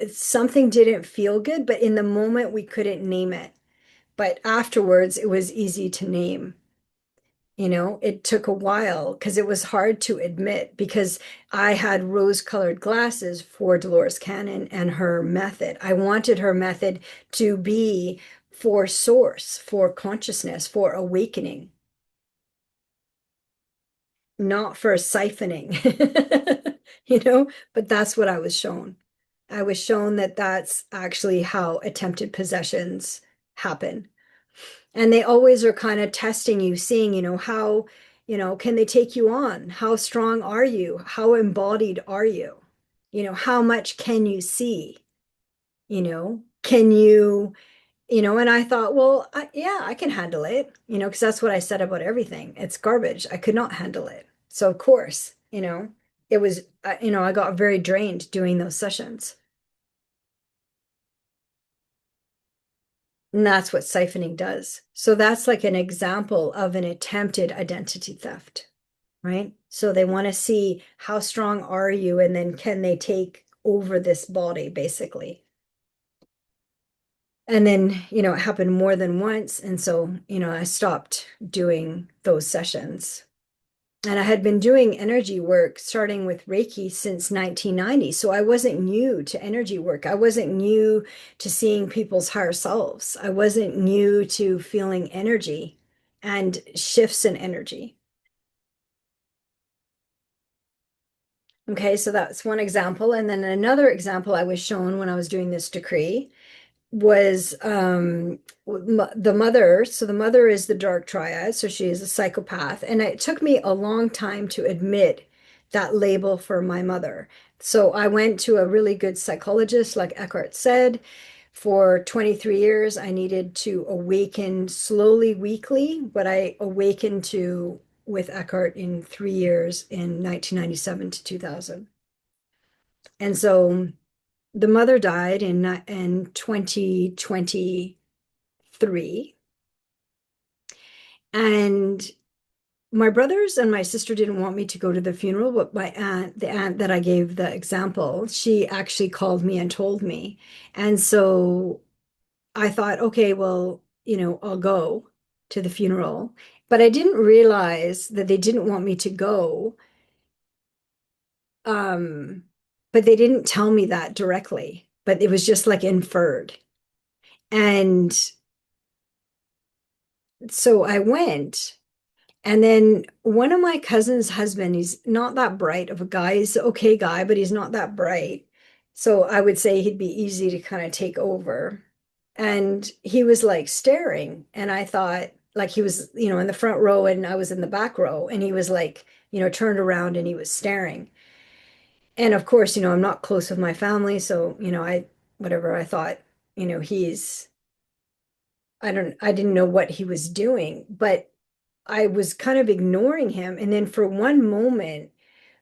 Something didn't feel good, but in the moment we couldn't name it. But afterwards, it was easy to name. It took a while because it was hard to admit because I had rose-colored glasses for Dolores Cannon and her method. I wanted her method to be for source, for consciousness, for awakening, not for siphoning, but that's what I was shown. I was shown that that's actually how attempted possessions happen. And they always are kind of testing you, seeing, how, can they take you on? How strong are you? How embodied are you? How much can you see? Can you, and I thought, well, yeah, I can handle it, because that's what I said about everything. It's garbage. I could not handle it. So, of course, it was, I got very drained doing those sessions. And that's what siphoning does. So that's like an example of an attempted identity theft, right? So they want to see how strong are you, and then can they take over this body, basically. And then, it happened more than once. And so, I stopped doing those sessions. And I had been doing energy work starting with Reiki since 1990. So I wasn't new to energy work. I wasn't new to seeing people's higher selves. I wasn't new to feeling energy and shifts in energy. Okay, so that's one example. And then another example I was shown when I was doing this decree was the mother. So the mother is the dark triad, so she is a psychopath. And it took me a long time to admit that label for my mother. So I went to a really good psychologist, like Eckhart said. For 23 years, I needed to awaken slowly, weekly, but I awakened to with Eckhart in 3 years in 1997 to 2000. And so the mother died in 2023, and my brothers and my sister didn't want me to go to the funeral, but my aunt, the aunt that I gave the example, she actually called me and told me. And so I thought, okay, well, I'll go to the funeral. But I didn't realize that they didn't want me to go. Um, but they didn't tell me that directly, but it was just like inferred. And so I went, and then one of my cousin's husband, he's not that bright of a guy. He's an okay guy, but he's not that bright. So I would say he'd be easy to kind of take over. And he was like staring, and I thought like he was, in the front row and I was in the back row, and he was like, turned around and he was staring. And of course, I'm not close with my family, so, whatever I thought, he's I didn't know what he was doing, but I was kind of ignoring him. And then for one moment,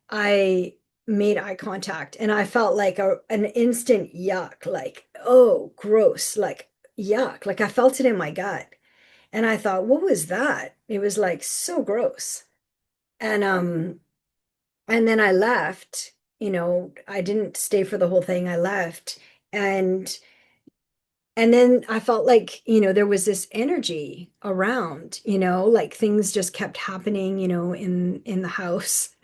I made eye contact and I felt like an instant yuck, like, oh, gross, like yuck. Like I felt it in my gut. And I thought, what was that? It was like so gross. And and then I left, I didn't stay for the whole thing. I left. And and then I felt like, there was this energy around, like things just kept happening, in the house.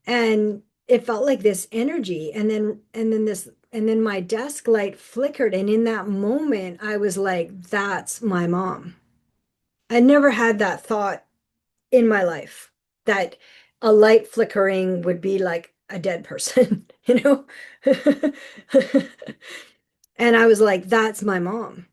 And it felt like this energy. And then my desk light flickered. And in that moment, I was like, that's my mom. I never had that thought in my life that a light flickering would be like a dead person, you know? And I was like, that's my mom.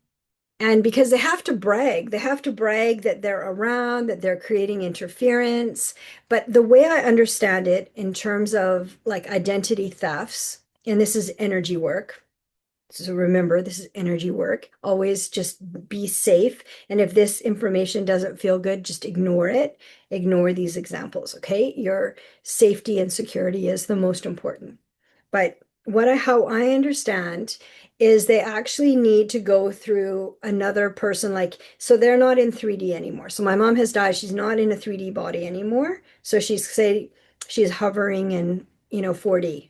And because they have to brag that they're around, that they're creating interference. But the way I understand it in terms of like identity thefts, and this is energy work. So remember, this is energy work. Always just be safe. And if this information doesn't feel good, just ignore it. Ignore these examples, okay? Your safety and security is the most important. But how I understand is they actually need to go through another person, like, so they're not in 3D anymore. So my mom has died. She's not in a 3D body anymore. So she's hovering in, 4D.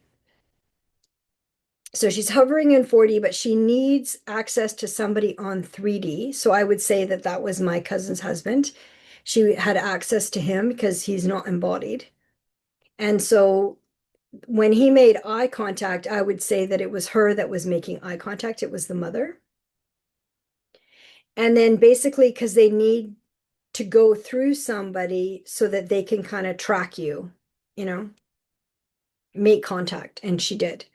So she's hovering in 4D, but she needs access to somebody on 3D. So I would say that that was my cousin's husband. She had access to him because he's not embodied. And so when he made eye contact, I would say that it was her that was making eye contact. It was the mother. And then basically, because they need to go through somebody so that they can kind of track you, you know, make contact. And she did.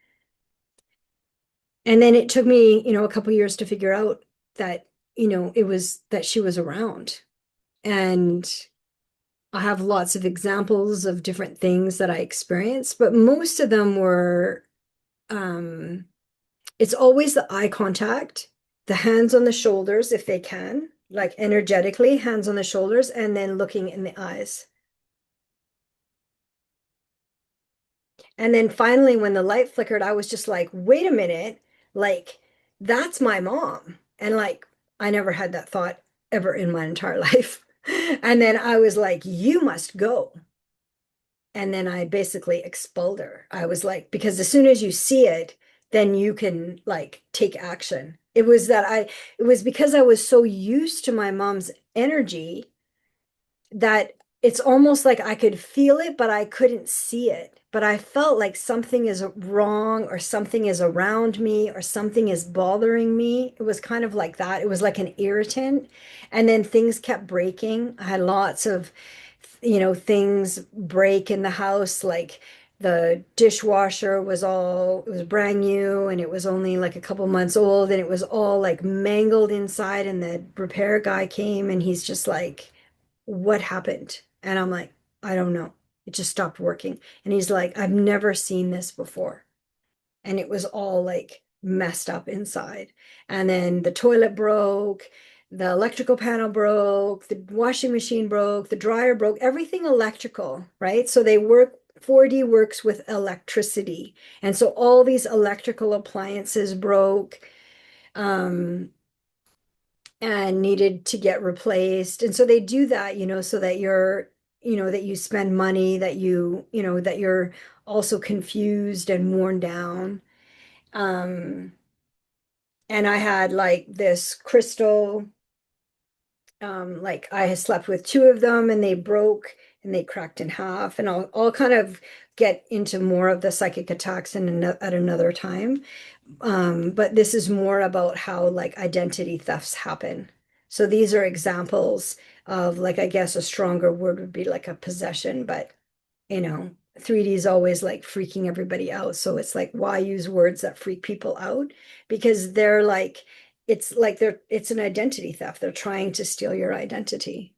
And then it took me, a couple years to figure out that, it was that she was around. And I have lots of examples of different things that I experienced, but most of them were, it's always the eye contact, the hands on the shoulders, if they can, like energetically, hands on the shoulders, and then looking in the eyes. And then finally, when the light flickered, I was just like, wait a minute, like, that's my mom. And like, I never had that thought ever in my entire life. And then I was like, you must go. And then I basically expelled her. I was like, because as soon as you see it, then you can like take action. It was because I was so used to my mom's energy that it's almost like I could feel it, but I couldn't see it. But I felt like something is wrong or something is around me or something is bothering me. It was kind of like that. It was like an irritant. And then things kept breaking. I had lots of, things break in the house, like The dishwasher it was brand new and it was only like a couple months old and it was all like mangled inside. And the repair guy came and he's just like, what happened? And I'm like, I don't know. It just stopped working. And he's like, I've never seen this before. And it was all like messed up inside. And then the toilet broke, the electrical panel broke, the washing machine broke, the dryer broke, everything electrical, right? So they work, 4D works with electricity. And so all these electrical appliances broke. And needed to get replaced. And so they do that, so that that you spend money, that you're also confused and worn down. Um, and I had like this crystal, like I had slept with two of them and they broke and they cracked in half. And I'll kind of get into more of the psychic attacks at another time. But this is more about how like identity thefts happen. So these are examples of like, I guess a stronger word would be like a possession, but 3D is always like freaking everybody out. So it's like, why use words that freak people out? Because it's an identity theft. They're trying to steal your identity.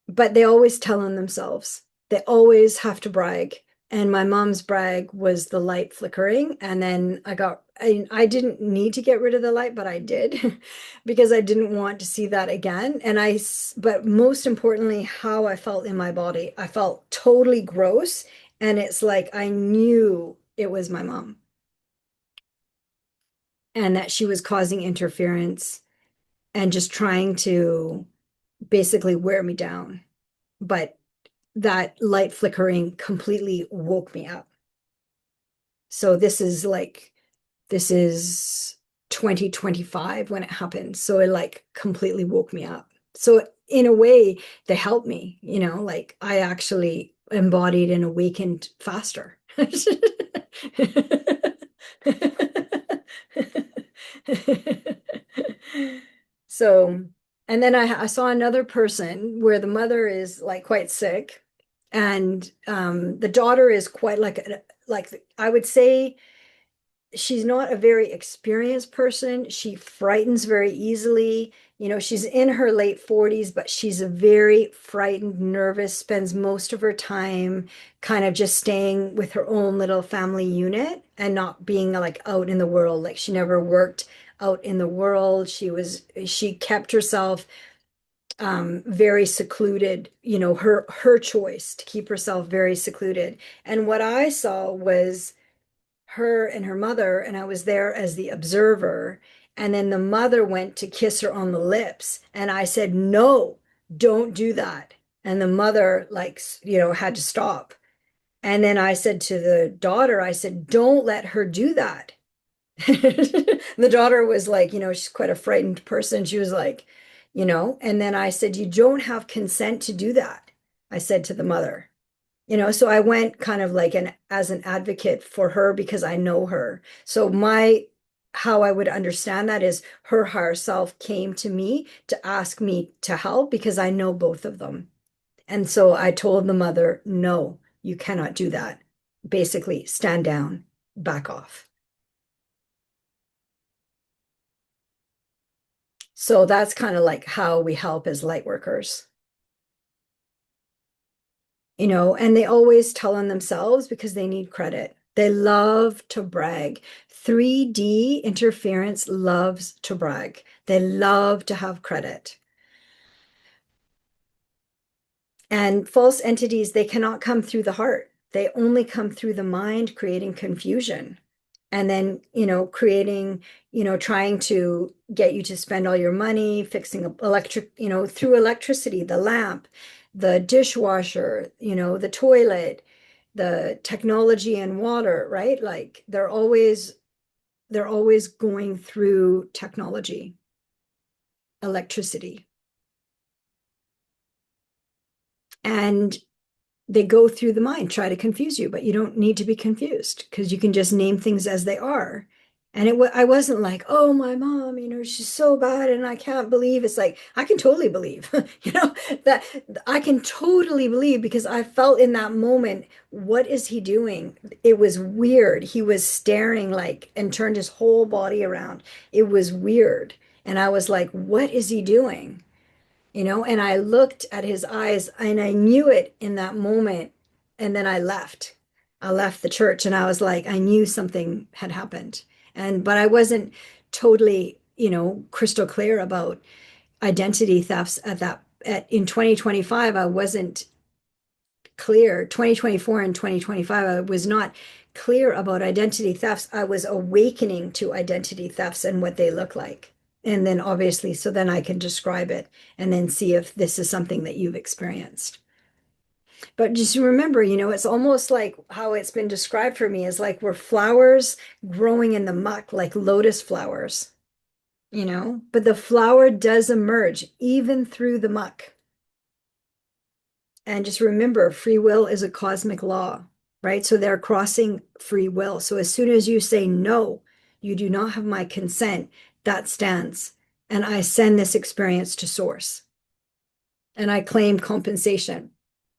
But they always tell on themselves. They always have to brag. And my mom's brag was the light flickering. And then I didn't need to get rid of the light, but I did because I didn't want to see that again. But most importantly, how I felt in my body. I felt totally gross. And it's like I knew it was my mom and that she was causing interference and just trying to basically wear me down. But that light flickering completely woke me up. So this is 2025 when it happened. So it like completely woke me up. So in a way, they helped me, like I actually embodied and awakened faster. So, and then I saw another person where the mother is like quite sick, and the daughter is quite like I would say she's not a very experienced person. She frightens very easily. She's in her late 40s, but she's a very frightened, nervous, spends most of her time kind of just staying with her own little family unit and not being like out in the world. Like she never worked out in the world. She kept herself very secluded, her choice to keep herself very secluded. And what I saw was her and her mother, and I was there as the observer. And then the mother went to kiss her on the lips, and I said, "No, don't do that." And the mother, like, had to stop. And then I said to the daughter, I said, "Don't let her do that." The daughter was like, she's quite a frightened person. She was like, and then I said, "You don't have consent to do that." I said to the mother. So I went kind of like as an advocate for her because I know her. So how I would understand that is her higher self came to me to ask me to help because I know both of them. And so I told the mother, no, you cannot do that. Basically, stand down, back off. So that's kind of like how we help as light workers. And they always tell on themselves because they need credit. They love to brag. 3D interference loves to brag. They love to have credit. And false entities, they cannot come through the heart. They only come through the mind, creating confusion. And then, trying to get you to spend all your money fixing through electricity, the lamp, the dishwasher, the toilet, the technology and water, right? Like they're always going through technology, electricity. And they go through the mind, try to confuse you, but you don't need to be confused because you can just name things as they are And I wasn't like, oh, my mom, she's so bad and I can't believe. It's like, I can totally believe, that I can totally believe because I felt in that moment, what is he doing? It was weird. He was staring like and turned his whole body around. It was weird. And I was like, what is he doing? And I looked at his eyes and I knew it in that moment. And then I left. I left the church and I was like, I knew something had happened. But I wasn't totally, crystal clear about identity thefts in 2025. I wasn't clear. 2024 and 2025, I was not clear about identity thefts. I was awakening to identity thefts and what they look like. And then obviously, so then I can describe it and then see if this is something that you've experienced. But just remember, it's almost like how it's been described for me is like we're flowers growing in the muck, like lotus flowers, but the flower does emerge even through the muck. And just remember, free will is a cosmic law, right? So they're crossing free will. So as soon as you say, no, you do not have my consent, that stands. And I send this experience to source. And I claim compensation.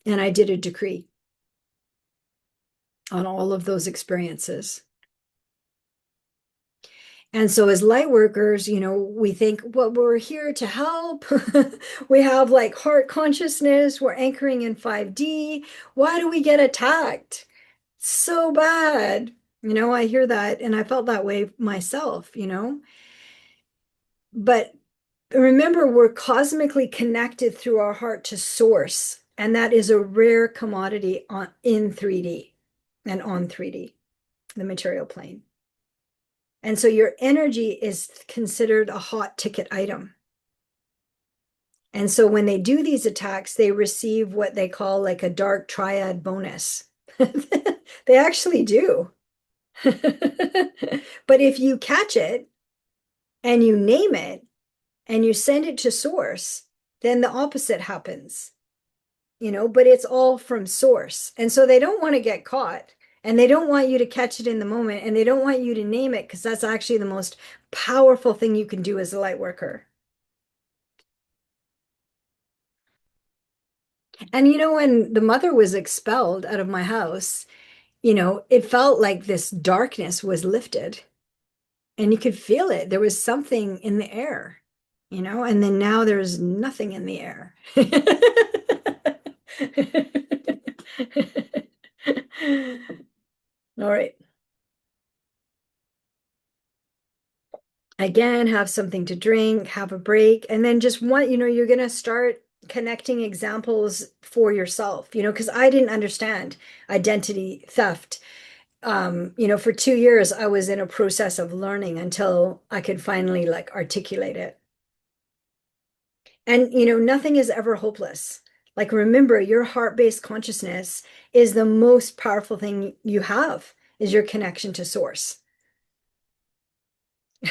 And I did a decree on all of those experiences. And so as light workers, we think, well, we're here to help. We have like heart consciousness. We're anchoring in 5D. Why do we get attacked? So bad. I hear that and I felt that way myself. But remember, we're cosmically connected through our heart to source. And that is a rare commodity in 3D and on 3D, the material plane. And so your energy is considered a hot ticket item. And so when they do these attacks, they receive what they call like a dark triad bonus. They actually do. But if you catch it and you name it and you send it to source, then the opposite happens. But it's all from source. And so they don't want to get caught. And they don't want you to catch it in the moment, and they don't want you to name it because that's actually the most powerful thing you can do as a light worker. And when the mother was expelled out of my house, it felt like this darkness was lifted and you could feel it. There was something in the air, and then now there's nothing in the air. All right. Again, have something to drink, have a break, and then just you're going to start connecting examples for yourself, because I didn't understand identity theft. For 2 years, I was in a process of learning until I could finally like articulate it. And, nothing is ever hopeless. Like, remember, your heart-based consciousness is the most powerful thing you have, is your connection to source.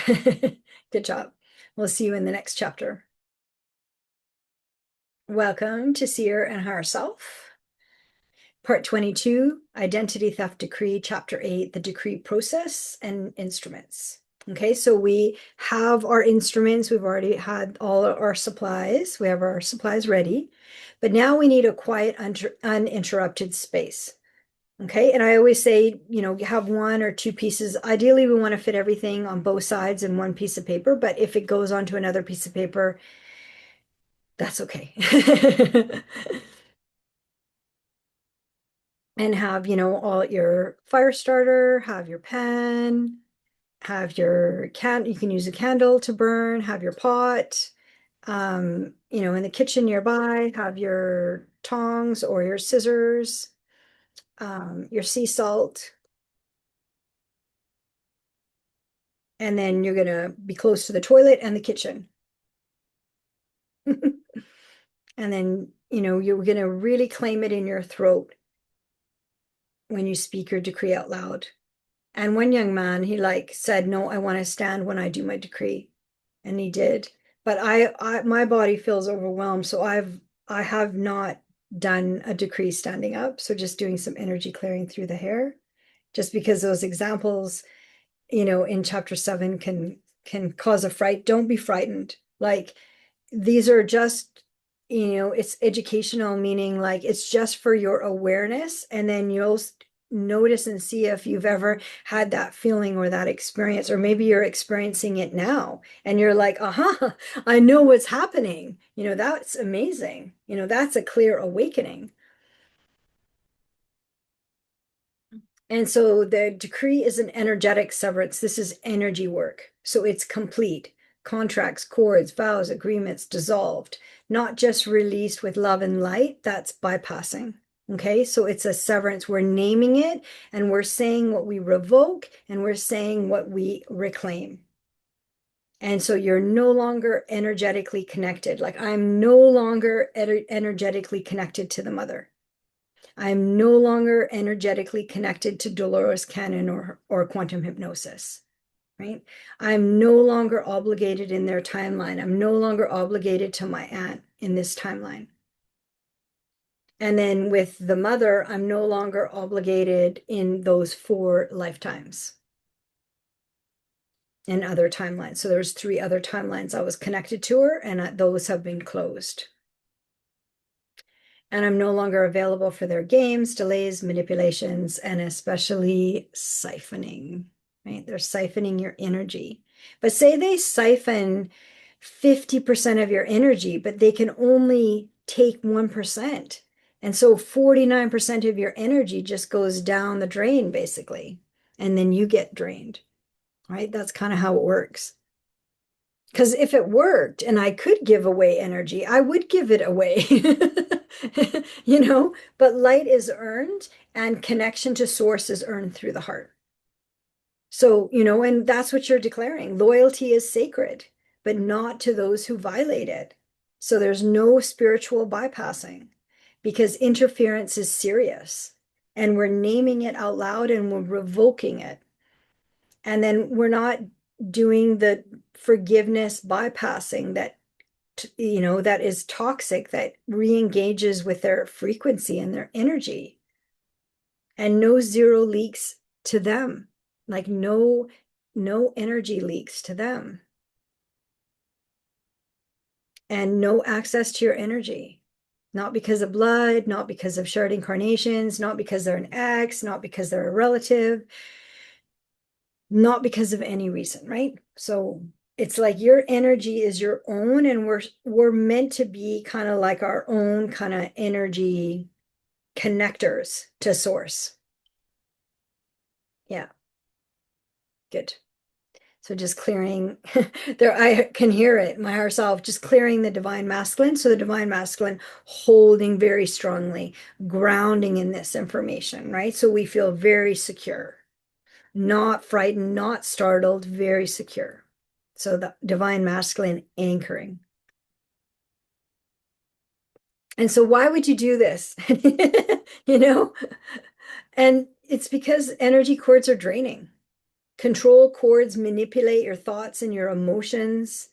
Good job. We'll see you in the next chapter. Welcome to Seer and Higher Self. Part 22, Identity Theft Decree, Chapter 8, the Decree Process and Instruments. Okay, so we have our instruments. We've already had all our supplies. We have our supplies ready. But now we need a quiet, uninterrupted space. Okay, and I always say, have one or two pieces. Ideally, we want to fit everything on both sides in one piece of paper, but if it goes onto another piece of paper, that's okay. And have, all your fire starter, have your pen, have your you can use a candle to burn, have your pot, in the kitchen nearby, have your tongs or your scissors, your sea salt. And then you're going to be close to the toilet and the kitchen. And then, you're going to really claim it in your throat when you speak your decree out loud. And one young man, he like said, no, I want to stand when I do my decree. And he did. But my body feels overwhelmed. So I have not done a decree standing up. So just doing some energy clearing through the hair, just because those examples, in chapter 7 can cause a fright. Don't be frightened. Like these are just, it's educational, meaning like it's just for your awareness, and then you'll notice and see if you've ever had that feeling or that experience, or maybe you're experiencing it now and you're like, aha, I know what's happening. That's amazing. That's a clear awakening. And so the decree is an energetic severance. This is energy work. So it's complete. Contracts, cords, vows, agreements dissolved, not just released with love and light. That's bypassing. Okay. So it's a severance. We're naming it and we're saying what we revoke and we're saying what we reclaim. And so you're no longer energetically connected. Like I'm no longer energetically connected to the mother. I'm no longer energetically connected to Dolores Cannon or quantum hypnosis, right? I'm no longer obligated in their timeline. I'm no longer obligated to my aunt in this timeline. And then with the mother, I'm no longer obligated in those 4 lifetimes in other timelines. So there's 3 other timelines I was connected to her, and those have been closed. And I'm no longer available for their games, delays, manipulations, and especially siphoning, right? They're siphoning your energy. But say they siphon 50% of your energy, but they can only take 1%. And so 49% of your energy just goes down the drain, basically. And then you get drained, right? That's kind of how it works. Because if it worked and I could give away energy, I would give it away. But light is earned and connection to source is earned through the heart. So, and that's what you're declaring. Loyalty is sacred, but not to those who violate it. So there's no spiritual bypassing because interference is serious and we're naming it out loud and we're revoking it. And then we're not doing the forgiveness bypassing that is toxic, that re-engages with their frequency and their energy. And no zero leaks to them. Like no energy leaks to them. And no access to your energy. Not because of blood, not because of shared incarnations, not because they're an ex, not because they're a relative, not because of any reason, right? So it's like your energy is your own, and we're meant to be kind of like our own kind of energy connectors to source. Yeah, good. So just clearing there, I can hear it, my higher self, just clearing the divine masculine. So the divine masculine holding very strongly, grounding in this information, right? So we feel very secure, not frightened, not startled, very secure. So the divine masculine anchoring. And so why would you do this? You know? And it's because energy cords are draining. Control cords manipulate your thoughts and your emotions.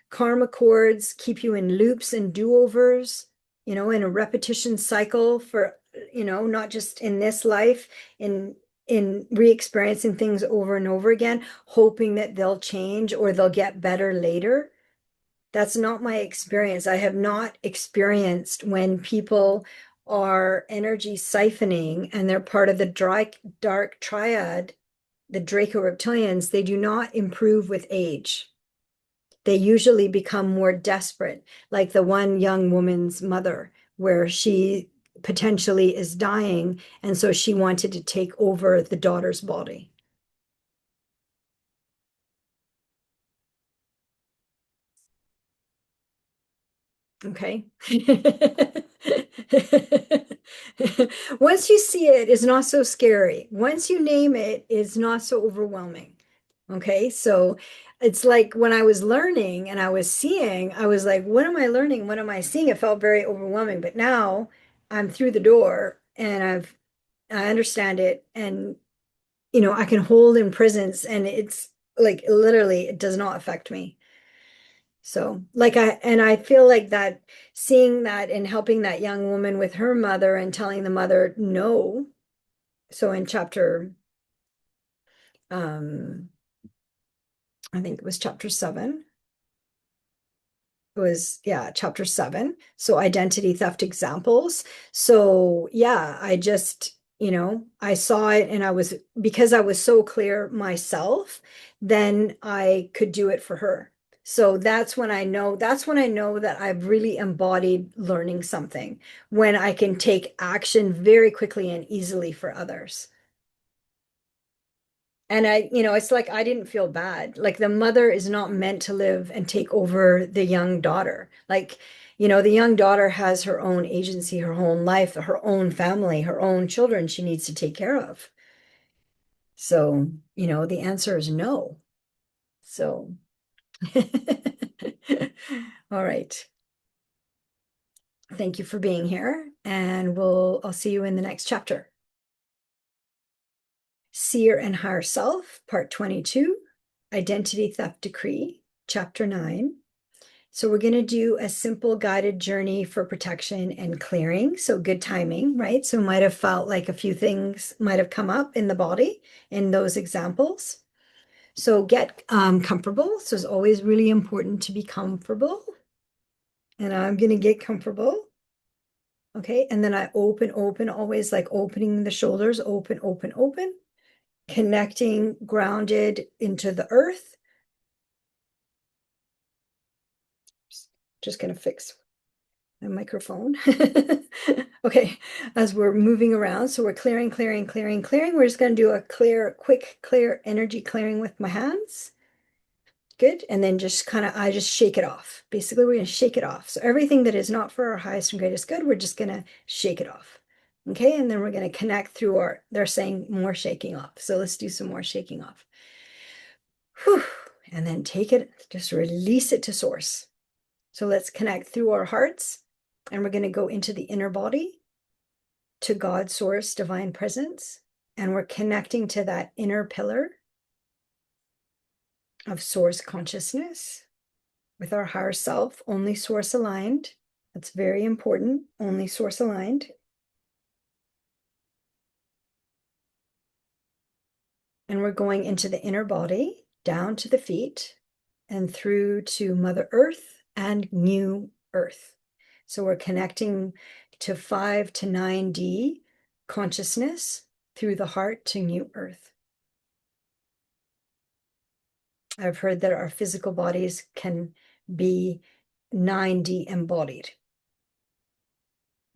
Karma cords keep you in loops and do-overs, in a repetition cycle for, not just in this life, in re-experiencing things over and over again, hoping that they'll change or they'll get better later. That's not my experience. I have not experienced when people are energy siphoning and they're part of the dark triad, the Draco reptilians. They do not improve with age. They usually become more desperate, like the one young woman's mother, where she potentially is dying. And so she wanted to take over the daughter's body. Okay. Once you see it, it's not so scary. Once you name it, it's not so overwhelming. Okay. So it's like when I was learning and I was seeing, I was like, what am I learning? What am I seeing? It felt very overwhelming. But now I'm through the door and I understand it. And, I can hold in presence and it's like literally, it does not affect me. So like I feel like that seeing that and helping that young woman with her mother and telling the mother no. So in chapter I think it was chapter 7. It was, yeah, chapter 7. So identity theft examples. So yeah, I just, I saw it and because I was so clear myself, then I could do it for her. So that's when I know that I've really embodied learning something, when I can take action very quickly and easily for others. And it's like I didn't feel bad. Like the mother is not meant to live and take over the young daughter. Like, the young daughter has her own agency, her own life, her own family, her own children she needs to take care of. So, the answer is no. So, all right. Thank you for being here, and I'll see you in the next chapter. Seer and Higher Self, Part 22, Identity Theft Decree, Chapter 9. So we're going to do a simple guided journey for protection and clearing. So good timing, right? So might have felt like a few things might have come up in the body in those examples. So get comfortable. So it's always really important to be comfortable. And I'm going to get comfortable. Okay. And then I open, always like opening the shoulders, open, open, open, connecting, grounded into the earth. Just going to fix my microphone. Okay, as we're moving around, so we're clearing, clearing, clearing, clearing. We're just going to do a quick, clear energy clearing with my hands. Good. And then I just shake it off. Basically, we're going to shake it off. So everything that is not for our highest and greatest good, we're just going to shake it off. Okay. And then we're going to connect through they're saying more shaking off. So let's do some more shaking off. Whew. And then take it, just release it to source. So let's connect through our hearts, and we're going to go into the inner body, to God, source, divine presence. And we're connecting to that inner pillar of source consciousness with our higher self, only source aligned. That's very important, only source aligned. And we're going into the inner body, down to the feet, and through to Mother Earth and New Earth. So we're connecting to 5 to 9D consciousness through the heart to New Earth. I've heard that our physical bodies can be 9D embodied.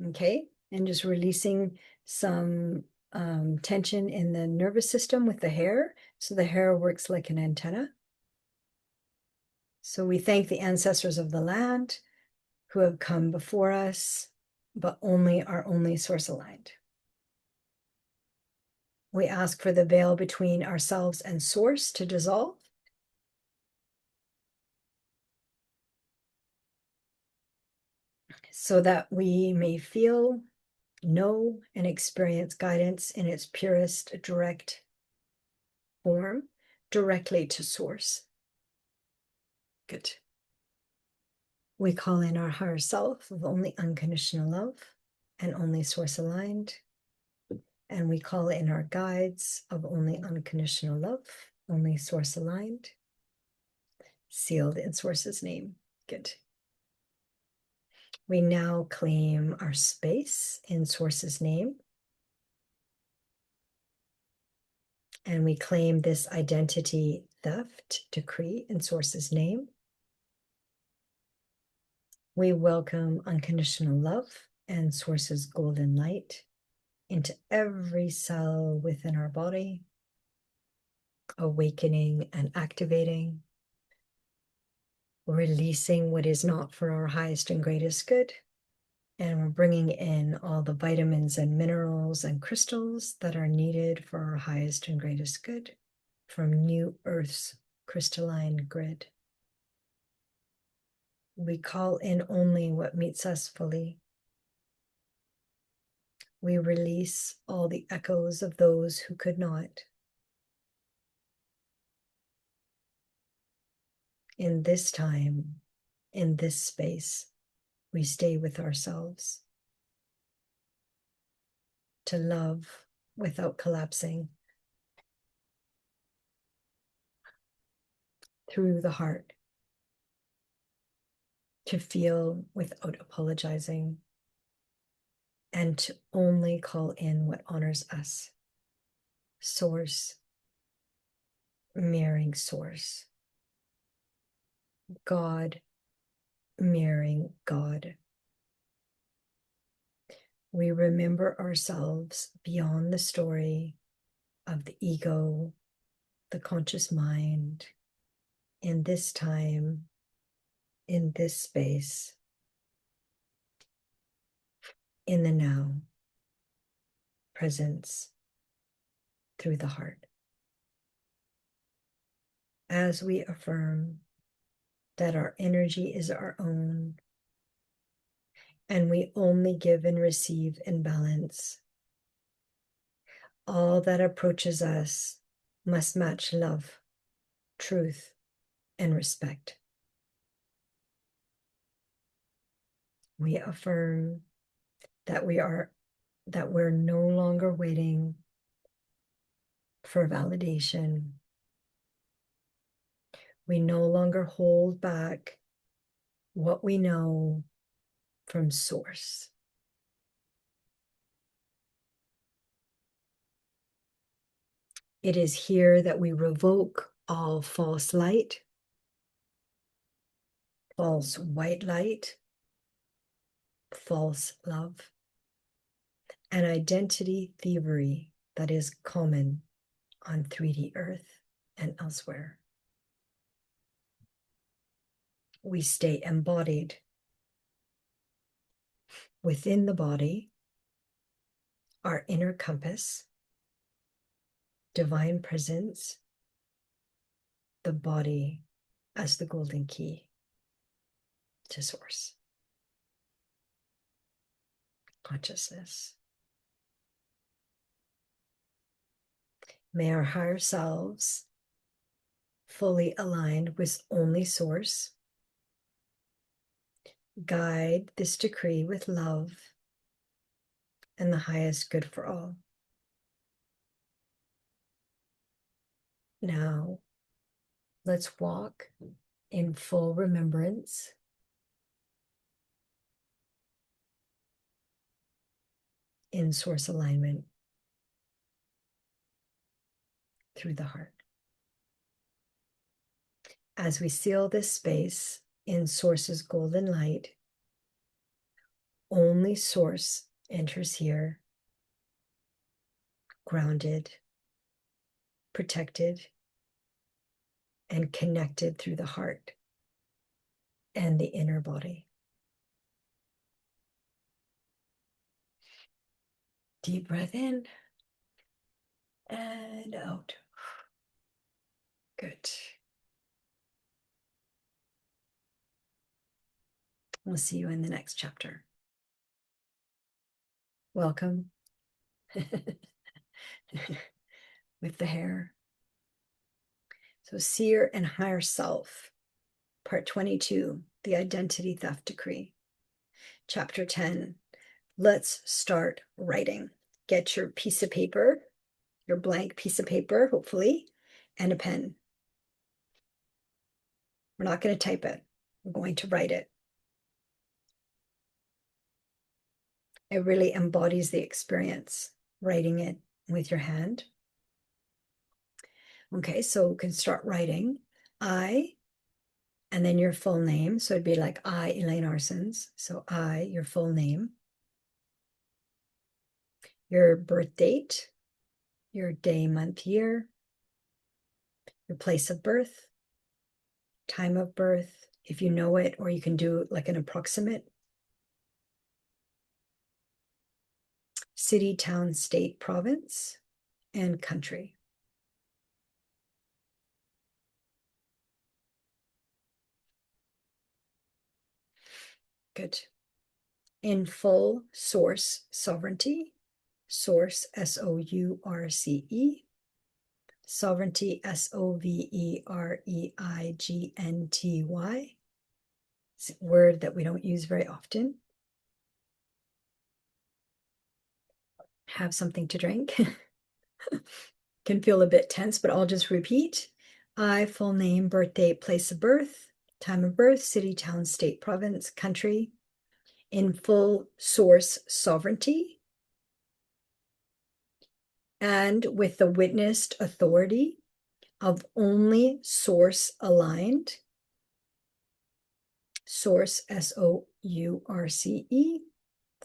Okay, and just releasing some tension in the nervous system with the hair. So the hair works like an antenna. So we thank the ancestors of the land who have come before us, but are only source aligned. We ask for the veil between ourselves and source to dissolve. So that we may feel, know, and experience guidance in its purest, direct form, directly to source. Good. We call in our higher self of only unconditional love and only source aligned. And we call in our guides of only unconditional love, only source aligned, sealed in source's name. Good. We now claim our space in source's name. And we claim this identity theft decree in source's name. We welcome unconditional love and source's golden light into every cell within our body, awakening and activating, releasing what is not for our highest and greatest good. And we're bringing in all the vitamins and minerals and crystals that are needed for our highest and greatest good from New Earth's crystalline grid. We call in only what meets us fully. We release all the echoes of those who could not. In this time, in this space, we stay with ourselves to love without collapsing. through the heart, to feel without apologizing, and to only call in what honors us. Source, mirroring source. God, mirroring God. We remember ourselves beyond the story of the ego, the conscious mind, in this time, in this space, in the now, presence through the heart. As we affirm that our energy is our own, and we only give and receive in balance, all that approaches us must match love, truth, and respect. We affirm that we're no longer waiting for validation. We no longer hold back what we know from source. It is here that we revoke all false light, false white light, false love, and identity thievery that is common on 3D Earth and elsewhere. We stay embodied within the body, our inner compass, divine presence, the body as the golden key to source. Consciousness. May our higher selves, fully aligned with only source, guide this decree with love and the highest good for all. Now, let's walk in full remembrance in source alignment through the heart. As we seal this space in source's golden light, only source enters here, grounded, protected, and connected through the heart and the inner body. Deep breath in and out. Good. We'll see you in the next chapter. Welcome. With the hair. So Seer and Higher Self, Part 22, the Identity Theft Decree. Chapter 10, let's start writing. Get your piece of paper, your blank piece of paper, hopefully, and a pen. We're not going to type it. We're going to write it. It really embodies the experience, writing it with your hand. Okay, so you can start writing. I, and then your full name. So it'd be like I, Elaine Arsons. So I, your full name. Your birth date, your day, month, year, your place of birth, time of birth, if you know it, or you can do like an approximate. City, town, state, province, and country. Good. In full source sovereignty, source, S-O-U-R-C-E, sovereignty, S-O-V-E-R-E-I-G-N-T-Y. It's a word that we don't use very often. Have something to drink. Can feel a bit tense, but I'll just repeat. I, full name, birth date, place of birth, time of birth, city, town, state, province, country, in full source sovereignty and with the witnessed authority of only source aligned, source, SOURCE,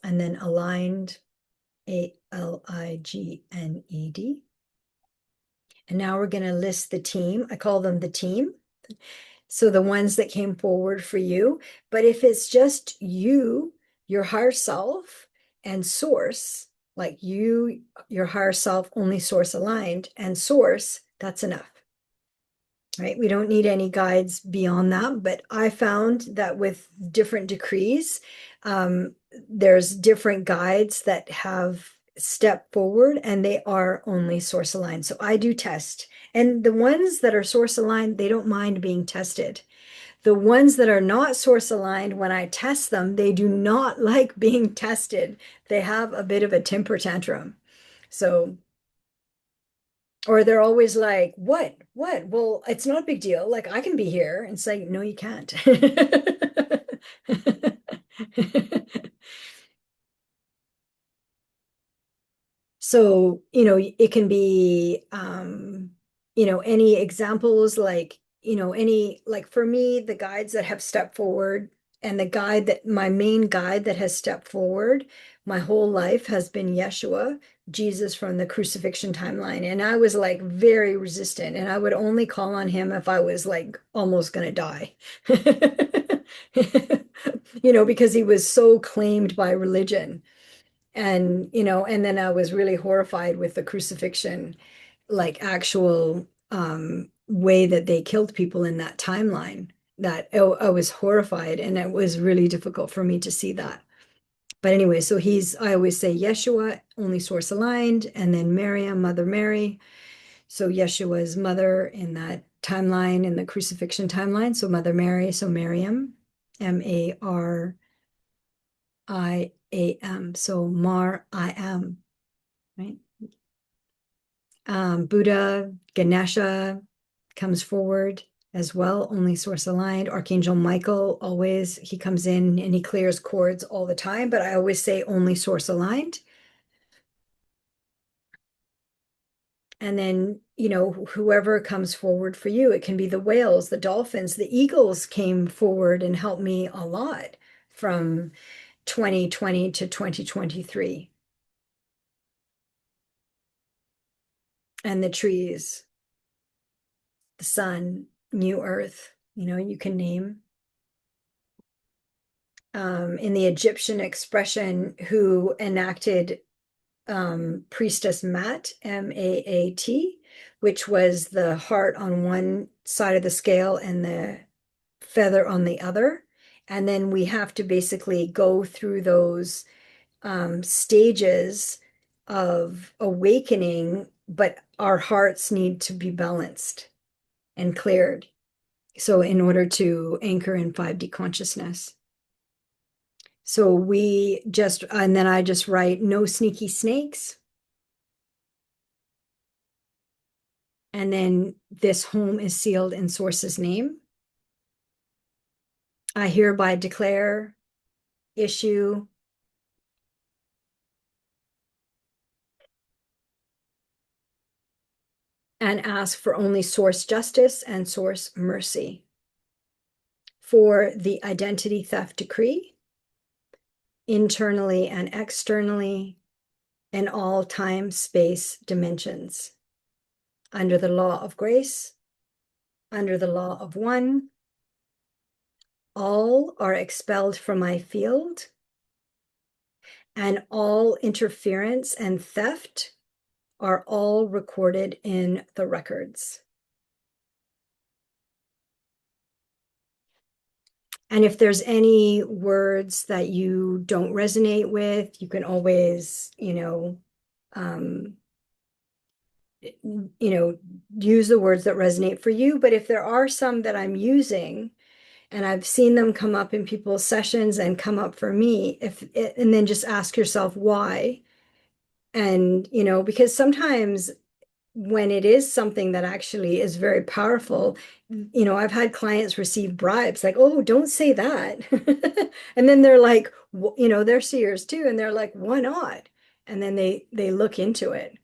and then aligned, ALIGNED. And now we're going to list the team. I call them the team. So the ones that came forward for you. But if it's just you, your higher self, and source, like you, your higher self, only source aligned, and source, that's enough. Right? We don't need any guides beyond that. But I found that with different decrees, there's different guides that have stepped forward and they are only source aligned. So I do test. And the ones that are source aligned, they don't mind being tested. The ones that are not source aligned, when I test them, they do not like being tested. They have a bit of a temper tantrum. So, or they're always like, what? What? Well, it's not a big deal. Like, I can be here. And it's like, no, you can't. So, it can be, any examples like, like for me, the guides that have stepped forward and my main guide that has stepped forward my whole life has been Yeshua, Jesus from the crucifixion timeline. And I was like very resistant and I would only call on him if I was like almost going to die. Because he was so claimed by religion. And and then I was really horrified with the crucifixion, like actual way that they killed people in that timeline. That I was horrified, and it was really difficult for me to see that. But anyway, so I always say Yeshua, only source aligned, and then Miriam, Mother Mary. So Yeshua's mother in that timeline, in the crucifixion timeline. So Mother Mary, so Miriam, Mariam. So Mar I am, right? Buddha, Ganesha comes forward as well, only source aligned. Archangel Michael, always, he comes in and he clears cords all the time, but I always say only source aligned. And then, whoever comes forward for you, it can be the whales, the dolphins, the eagles came forward and helped me a lot from 2020 to 2023. And the trees, the sun, new earth, you can name. In the Egyptian expression, who enacted Priestess Maat, Maat, which was the heart on one side of the scale and the feather on the other. And then we have to basically go through those stages of awakening, but our hearts need to be balanced and cleared. So in order to anchor in 5D consciousness. So and then I just write no sneaky snakes. And then this home is sealed in Source's name. I hereby declare, issue, and ask for only Source justice and Source mercy for the identity theft decree, internally and externally, in all time, space, dimensions, under the law of grace, under the law of one. All are expelled from my field, and all interference and theft are all recorded in the records. And if there's any words that you don't resonate with, you can always, use the words that resonate for you. But if there are some that I'm using, and I've seen them come up in people's sessions and come up for me, and then just ask yourself why. And, because sometimes when it is something that actually is very powerful, I've had clients receive bribes like, oh, don't say that. And then they're like, they're seers too. And they're like, why not? And then they look into it.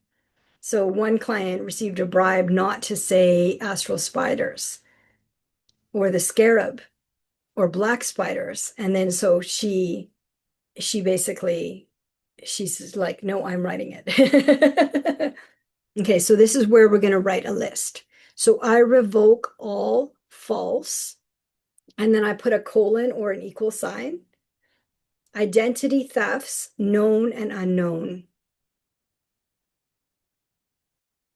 So one client received a bribe not to say astral spiders or the scarab or black spiders. And then so she basically, she's like, no, I'm writing it. Okay, so this is where we're going to write a list. So I revoke all false, and then I put a colon or an equal sign. Identity thefts, known and unknown.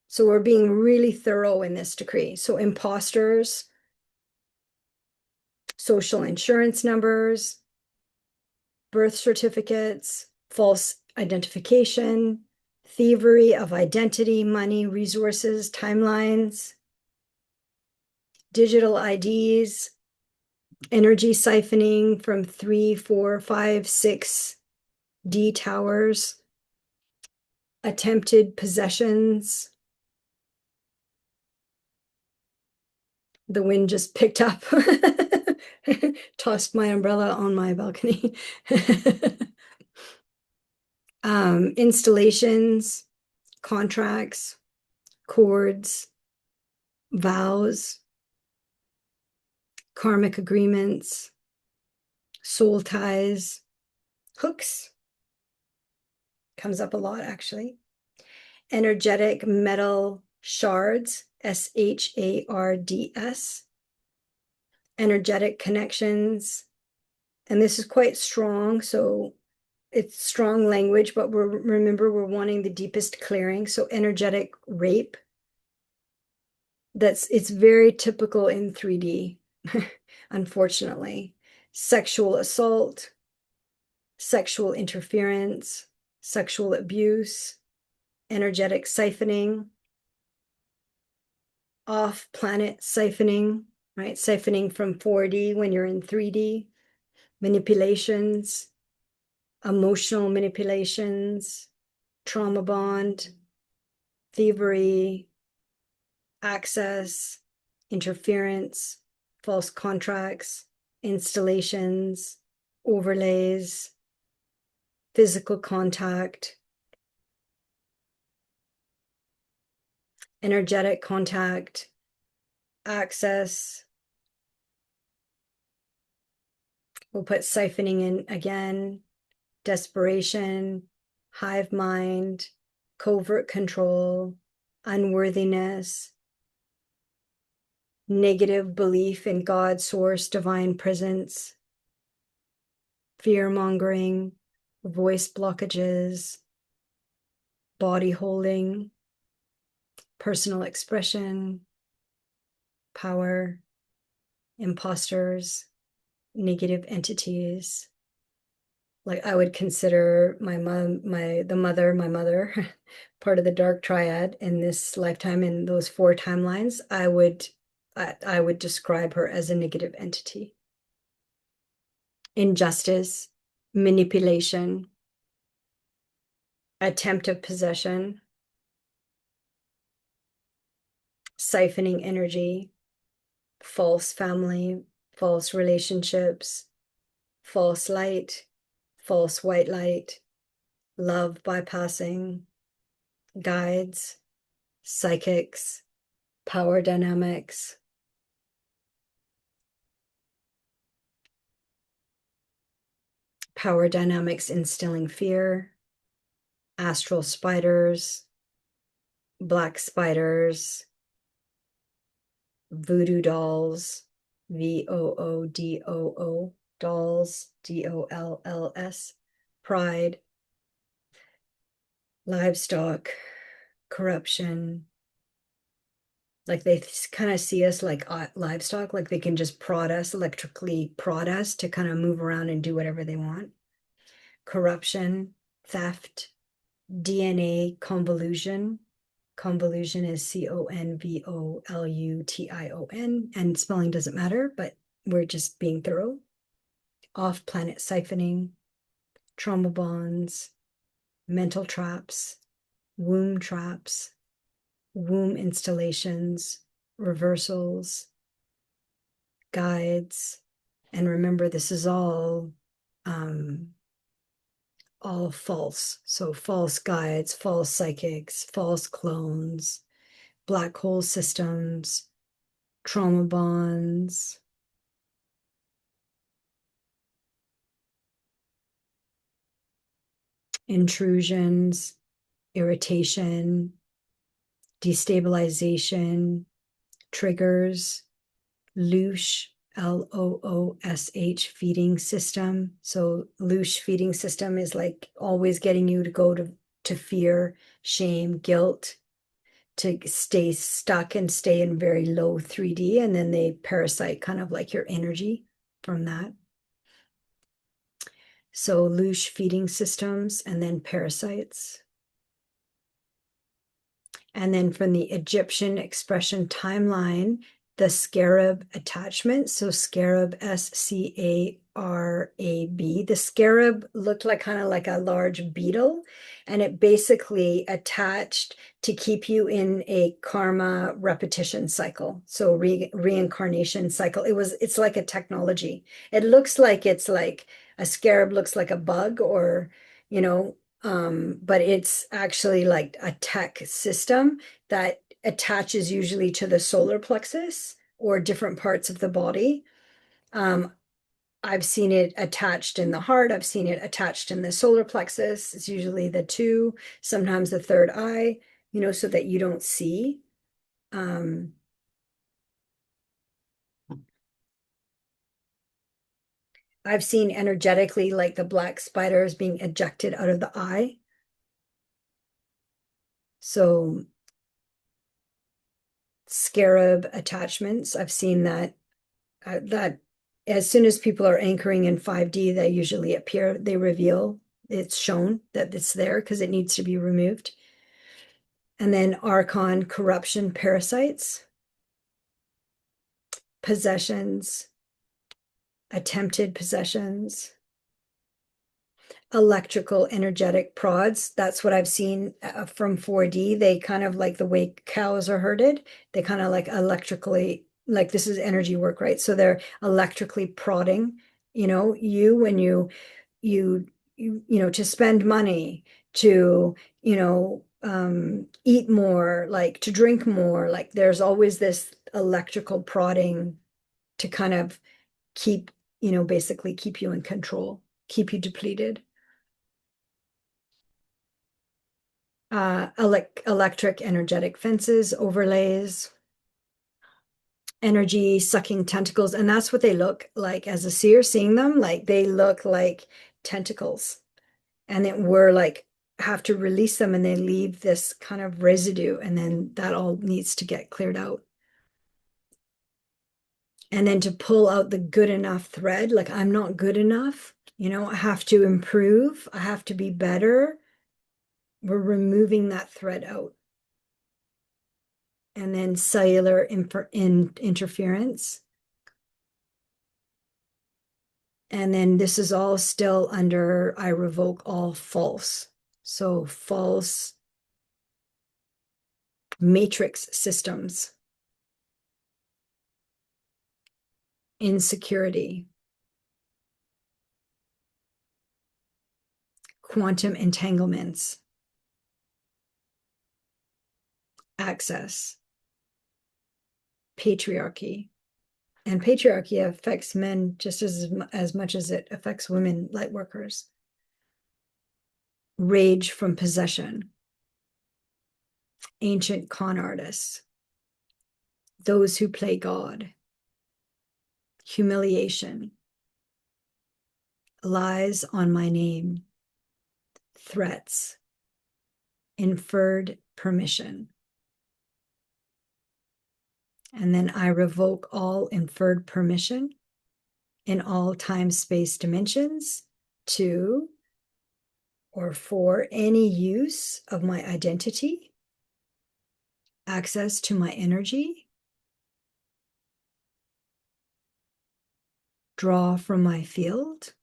So we're being really thorough in this decree. So imposters, social insurance numbers, birth certificates, false identification, thievery of identity, money, resources, timelines, digital IDs, energy siphoning from 3, 4, 5, 6D towers, attempted possessions. The wind just picked up, tossed my umbrella on my balcony. Installations, contracts, cords, vows, karmic agreements, soul ties, hooks, comes up a lot actually. Energetic metal shards, SHARDS, energetic connections. And this is quite strong, so it's strong language, but remember, we're wanting the deepest clearing. So energetic rape. It's very typical in 3D, unfortunately. Sexual assault, sexual interference, sexual abuse, energetic siphoning, off-planet siphoning, right? Siphoning from 4D when you're in 3D, manipulations, emotional manipulations, trauma bond, thievery, access, interference, false contracts, installations, overlays, physical contact, energetic contact, access. We'll put siphoning in again, desperation, hive mind, covert control, unworthiness, negative belief in God, source, divine presence, fear mongering, voice blockages, body holding, personal expression, power, imposters, negative entities. Like I would consider my mother, part of the dark triad in this lifetime in those 4 timelines. I would describe her as a negative entity. Injustice, manipulation, attempt of possession, siphoning energy, false family, false relationships, false light, false white light, love bypassing, guides, psychics, power dynamics, instilling fear, astral spiders, black spiders, voodoo dolls, VOODOO, dolls, DOLLS, pride, livestock, corruption. Like they kind of see us like livestock, like they can just electrically prod us to kind of move around and do whatever they want. Corruption, theft, DNA convolution. Convolution is CONVOLUTION, and spelling doesn't matter, but we're just being thorough. Off-planet siphoning, trauma bonds, mental traps, womb traps, womb installations, reversals, guides. And remember, this is all false. So false guides, false psychics, false clones, black hole systems, trauma bonds, intrusions, irritation, destabilization, triggers, loosh, LOOSH feeding system. So loosh feeding system is like always getting you to go to fear, shame, guilt, to stay stuck and stay in very low 3D. And then they parasite kind of like your energy from that. So loosh feeding systems and then parasites. And then from the Egyptian expression timeline, the scarab attachment. So scarab, SCARAB. The scarab looked like kind of like a large beetle, and it basically attached to keep you in a karma repetition cycle. So reincarnation cycle. It's like a technology. It looks like it's like a scarab looks like a bug or, you know, but it's actually like a tech system that attaches usually to the solar plexus or different parts of the body. I've seen it attached in the heart. I've seen it attached in the solar plexus. It's usually the two, sometimes the third eye, so that you don't see. I've seen energetically like the black spiders being ejected out of the eye. So scarab attachments, I've seen that as soon as people are anchoring in 5D, they usually appear, they reveal, it's shown that it's there because it needs to be removed. And then Archon corruption parasites, possessions, attempted possessions, electrical energetic prods. That's what I've seen from 4D. They kind of like the way cows are herded. They kind of like electrically, like this is energy work, right? So they're electrically prodding, you when to spend money, to, eat more, like to drink more. Like there's always this electrical prodding to kind of keep, basically keep you in control, keep you depleted. Electric energetic fences, overlays, energy sucking tentacles. And that's what they look like as a seer, seeing them, like they look like tentacles. And then we're like, have to release them and they leave this kind of residue. And then that all needs to get cleared out. And then to pull out the good enough thread, like I'm not good enough, I have to improve, I have to be better. We're removing that thread out. And then cellular interference. And then this is all still under, I revoke all false. So false matrix systems, insecurity, quantum entanglements, access, patriarchy. And patriarchy affects men just as much as it affects women, light workers. Rage from possession, ancient con artists, those who play God, humiliation, lies on my name, threats, inferred permission. And then I revoke all inferred permission in all time, space, dimensions to or for any use of my identity, access to my energy, draw from my field,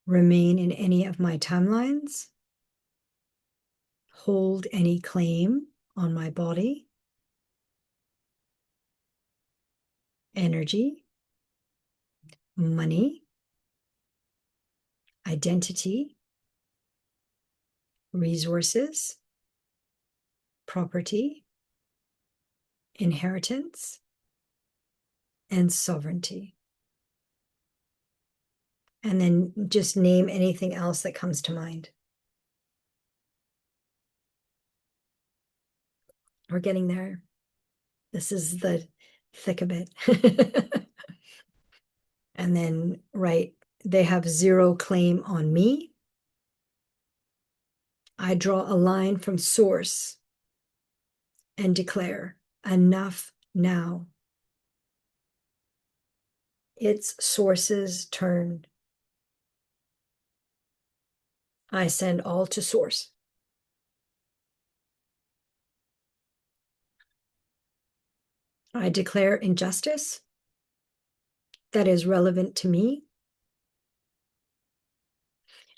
remain in any of my timelines, hold any claim on my body, energy, money, identity, resources, property, inheritance, and sovereignty. And then just name anything else that comes to mind. We're getting there. This is the thick of it. And then write, they have zero claim on me. I draw a line from source and declare, enough now. It's source's turn. I send all to source. I declare injustice that is relevant to me.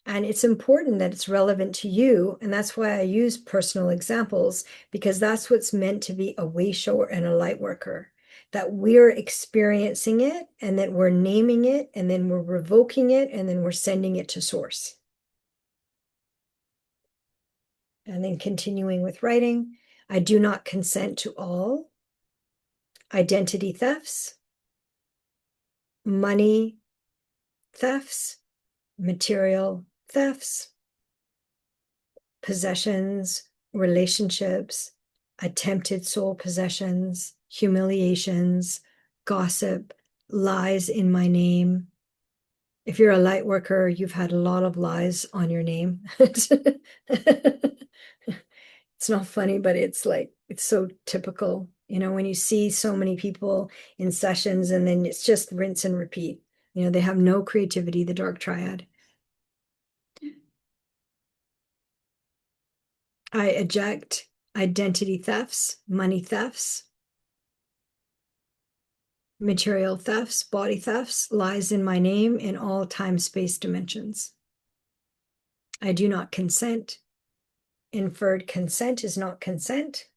And it's important that it's relevant to you. And that's why I use personal examples, because that's what's meant to be a way shower and a light worker, that we're experiencing it and that we're naming it and then we're revoking it and then we're sending it to source. And then continuing with writing, I do not consent to all identity thefts, money thefts, material thefts, possessions, relationships, attempted soul possessions, humiliations, gossip, lies in my name. If you're a light worker, you've had a lot of lies on your name. It's not funny, but it's like, it's so typical. You know, when you see so many people in sessions and then it's just rinse and repeat. You know, they have no creativity, the dark triad. I eject identity thefts, money thefts, material thefts, body thefts, lies in my name in all time, space dimensions. I do not consent. Inferred consent is not consent.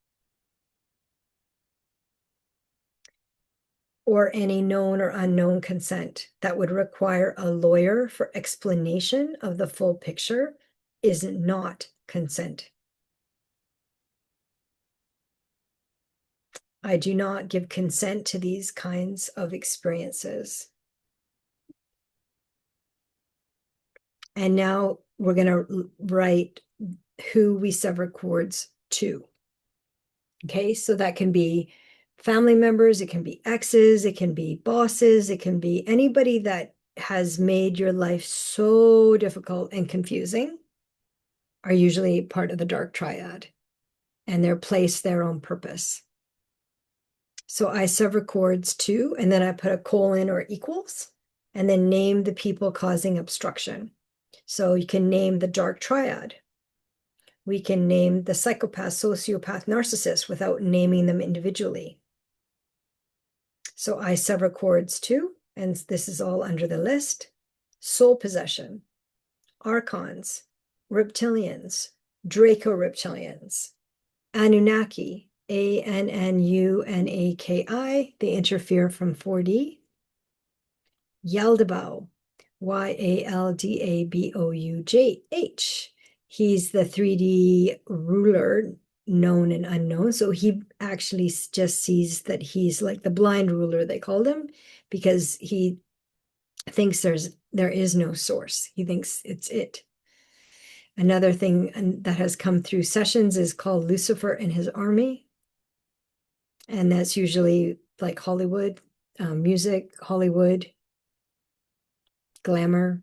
Or any known or unknown consent that would require a lawyer for explanation of the full picture is not consent. I do not give consent to these kinds of experiences. And now we're going to write who we sever cords to. Okay, so that can be family members, it can be exes, it can be bosses, it can be anybody that has made your life so difficult and confusing are usually part of the dark triad, and they're placed there on purpose. So I sever cords too, and then I put a colon or equals, and then name the people causing obstruction. So you can name the dark triad. We can name the psychopath, sociopath, narcissist without naming them individually. So I sever cords too, and this is all under the list. Soul possession, archons, reptilians, Draco reptilians, Anunnaki, Annunaki, they interfere from 4D. Yaldabou, Yaldabouj. He's the 3D ruler, known and unknown. So he actually just sees that he's like the blind ruler, they called him, because he thinks there is no source. He thinks it's it. Another thing that has come through sessions is called Lucifer and his army. And that's usually like Hollywood, music, Hollywood, glamour,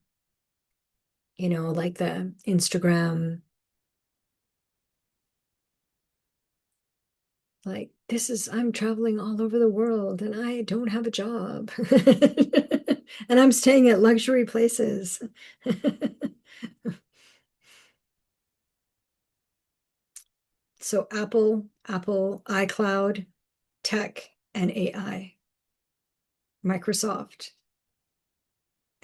you know, like the Instagram, like I'm traveling all over the world and I don't have a job. And I'm staying at luxury places. So Apple, iCloud, tech, and AI, Microsoft.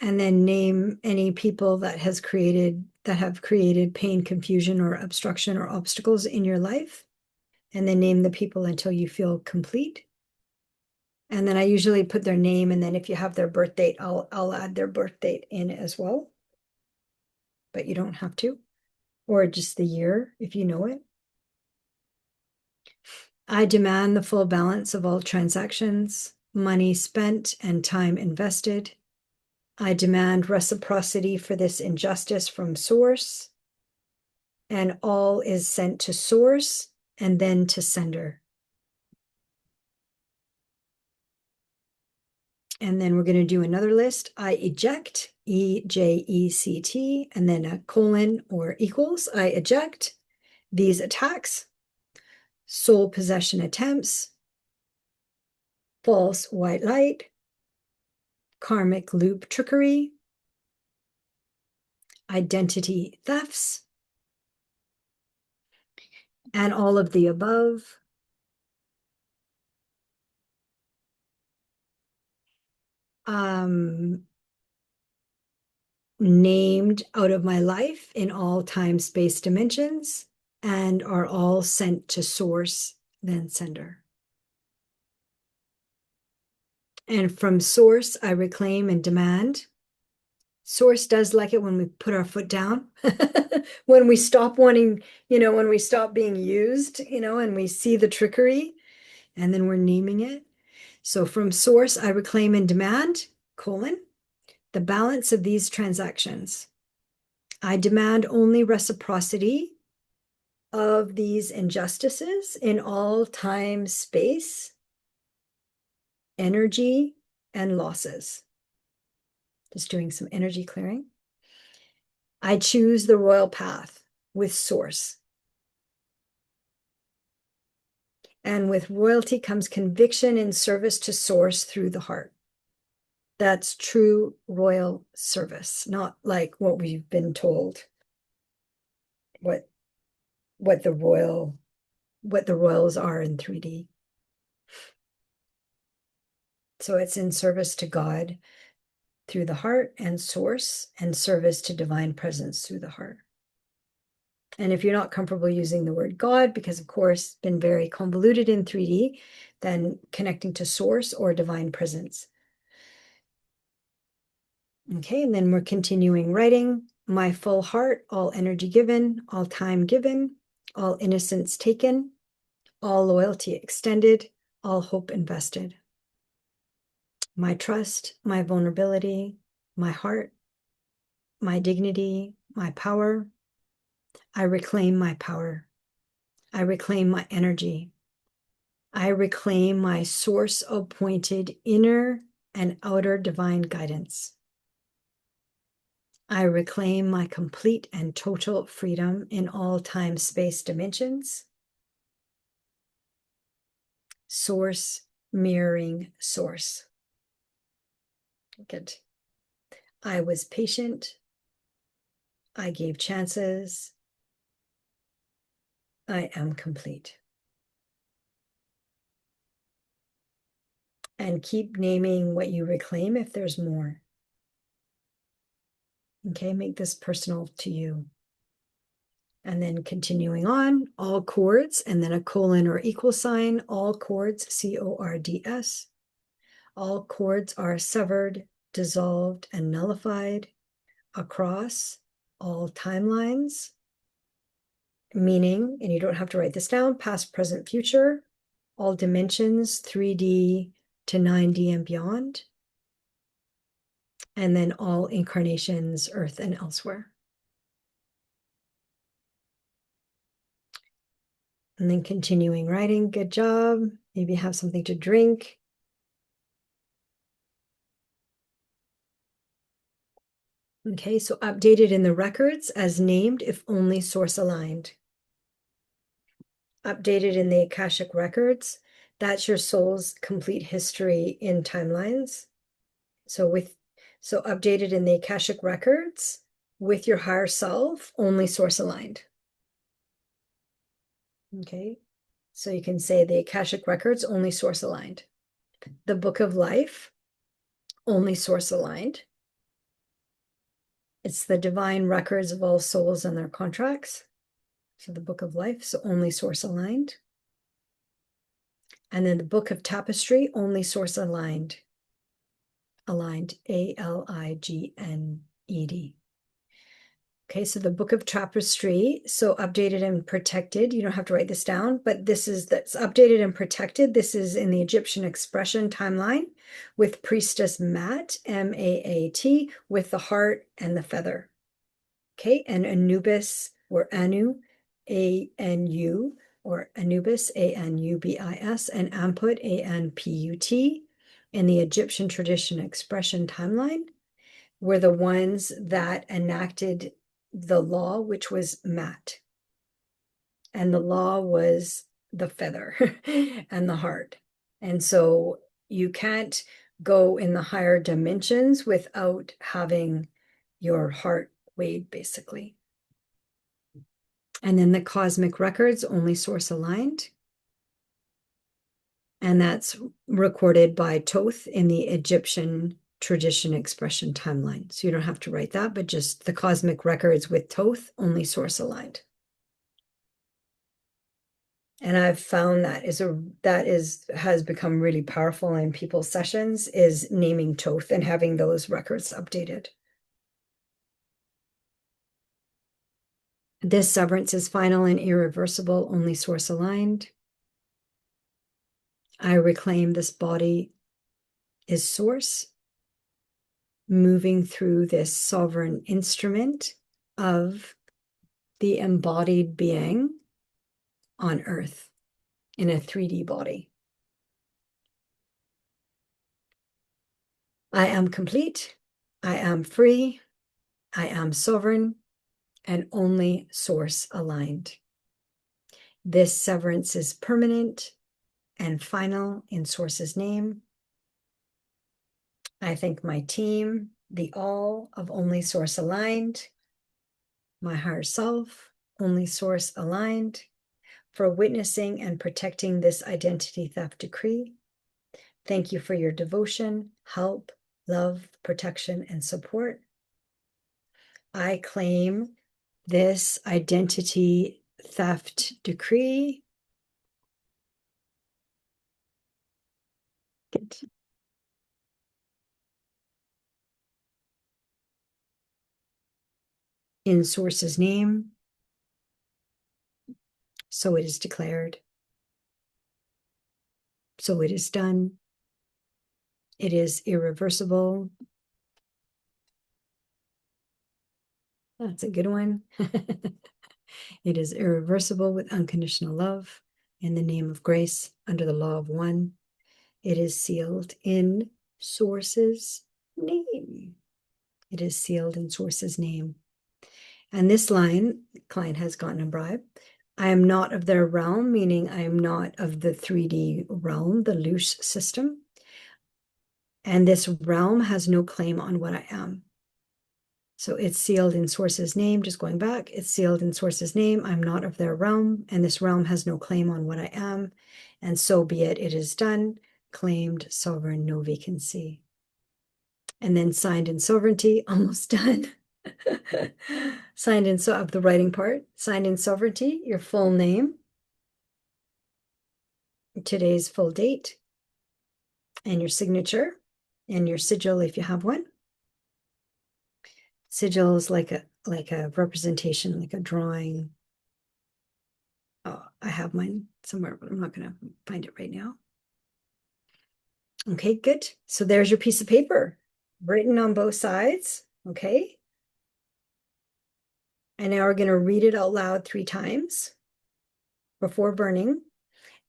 And then name any people that have created pain, confusion, or obstruction or obstacles in your life. and then name the people until you feel complete. And then I usually put their name, and then if you have their birth date, I'll add their birth date in as well. But you don't have to, or just the year if you know it. I demand the full balance of all transactions, money spent, and time invested. I demand reciprocity for this injustice from source, and all is sent to source and then to sender. And then we're going to do another list. I eject, E-J-E-C-T, and then a colon or equals. I eject these attacks, soul possession attempts, false white light, karmic loop trickery, identity thefts, and all of the above. Named out of my life in all time, space, dimensions, and are all sent to source, then sender. And from source, I reclaim and demand. Source does like it when we put our foot down, when we stop wanting, when we stop being used, and we see the trickery, and then we're naming it. So from source, I reclaim and demand, the balance of these transactions. I demand only reciprocity of these injustices in all time, space, energy, and losses. Just doing some energy clearing. I choose the royal path with source. And with royalty comes conviction in service to source through the heart. That's true royal service, not like what we've been told, what the royals are in 3D. So it's in service to God through the heart and source, and service to divine presence through the heart. And if you're not comfortable using the word God, because of course it's been very convoluted in 3D, then connecting to source or divine presence. Okay, and then we're continuing writing. My full heart, all energy given, all time given, all innocence taken, all loyalty extended, all hope invested. My trust, my vulnerability, my heart, my dignity, my power. I reclaim my power. I reclaim my energy. I reclaim my source-appointed inner and outer divine guidance. I reclaim my complete and total freedom in all time, space, dimensions. Source mirroring source. Good. I was patient. I gave chances. I am complete. And keep naming what you reclaim if there's more. Okay, make this personal to you. And then continuing on, all chords, and then a colon or equal sign, all chords, C-O-R-D-S. All chords are severed, dissolved, and nullified across all timelines, meaning, and you don't have to write this down, past, present, future, all dimensions, 3D to 9D and beyond, and then all incarnations, earth and elsewhere. And then continuing writing, good job. Maybe have something to drink. Okay, so updated in the records as named if only source aligned. Updated in the Akashic records, that's your soul's complete history in timelines. So updated in the Akashic records with your higher self, only source aligned. Okay, so you can say the Akashic records, only source aligned. The Book of Life, only source aligned. It's the divine records of all souls and their contracts. So the Book of Life, so only source aligned. And then the Book of Tapestry, only source aligned. Aligned, ALIGNED. Okay, so the Book of Tapestry, so updated and protected. You don't have to write this down, but that's updated and protected. This is in the Egyptian expression timeline with Priestess Maat, MAAT, with the heart and the feather. Okay, and Anubis or Anu, ANU, or Anubis, ANUBIS, and Amput, ANPUT, in the Egyptian tradition expression timeline were the ones that enacted the law, which was Maat. And the law was the feather and the heart. And so you can't go in the higher dimensions without having your heart weighed, basically. And then the cosmic records, only source aligned. And that's recorded by Thoth in the Egyptian tradition expression timeline. So you don't have to write that, but just the cosmic records with Thoth, only source aligned. And I've found that has become really powerful in people's sessions, is naming Thoth and having those records updated. This severance is final and irreversible, only source aligned. I reclaim this body is source, moving through this sovereign instrument of the embodied being on earth in a 3D body. I am complete, I am free, I am sovereign, and only source aligned. This severance is permanent and final in source's name. I thank my team, the all of only source aligned, my higher self, only source aligned, for witnessing and protecting this identity theft decree. Thank you for your devotion, help, love, protection, and support. I claim this identity theft decree. In source's name. So it is declared. So it is done. It is irreversible. That's a good one. It is irreversible with unconditional love in the name of grace under the law of one. It is sealed in source's name. It is sealed in source's name. And this line, client has gotten a bribe. I am not of their realm, meaning I am not of the 3D realm, the loose system. And this realm has no claim on what I am. So it's sealed in source's name, just going back, it's sealed in source's name. I'm not of their realm, and this realm has no claim on what I am. And so be it, it is done, claimed, sovereign, no vacancy. And then signed in sovereignty, almost done. Signed in, so of the writing part, signed in sovereignty, your full name, today's full date, and your signature, and your sigil if you have one. Sigil is like a representation, like a drawing. Oh, I have mine somewhere, but I'm not going to find it right now. Okay, good. So there's your piece of paper written on both sides. Okay. And now we're going to read it out loud 3 times before burning.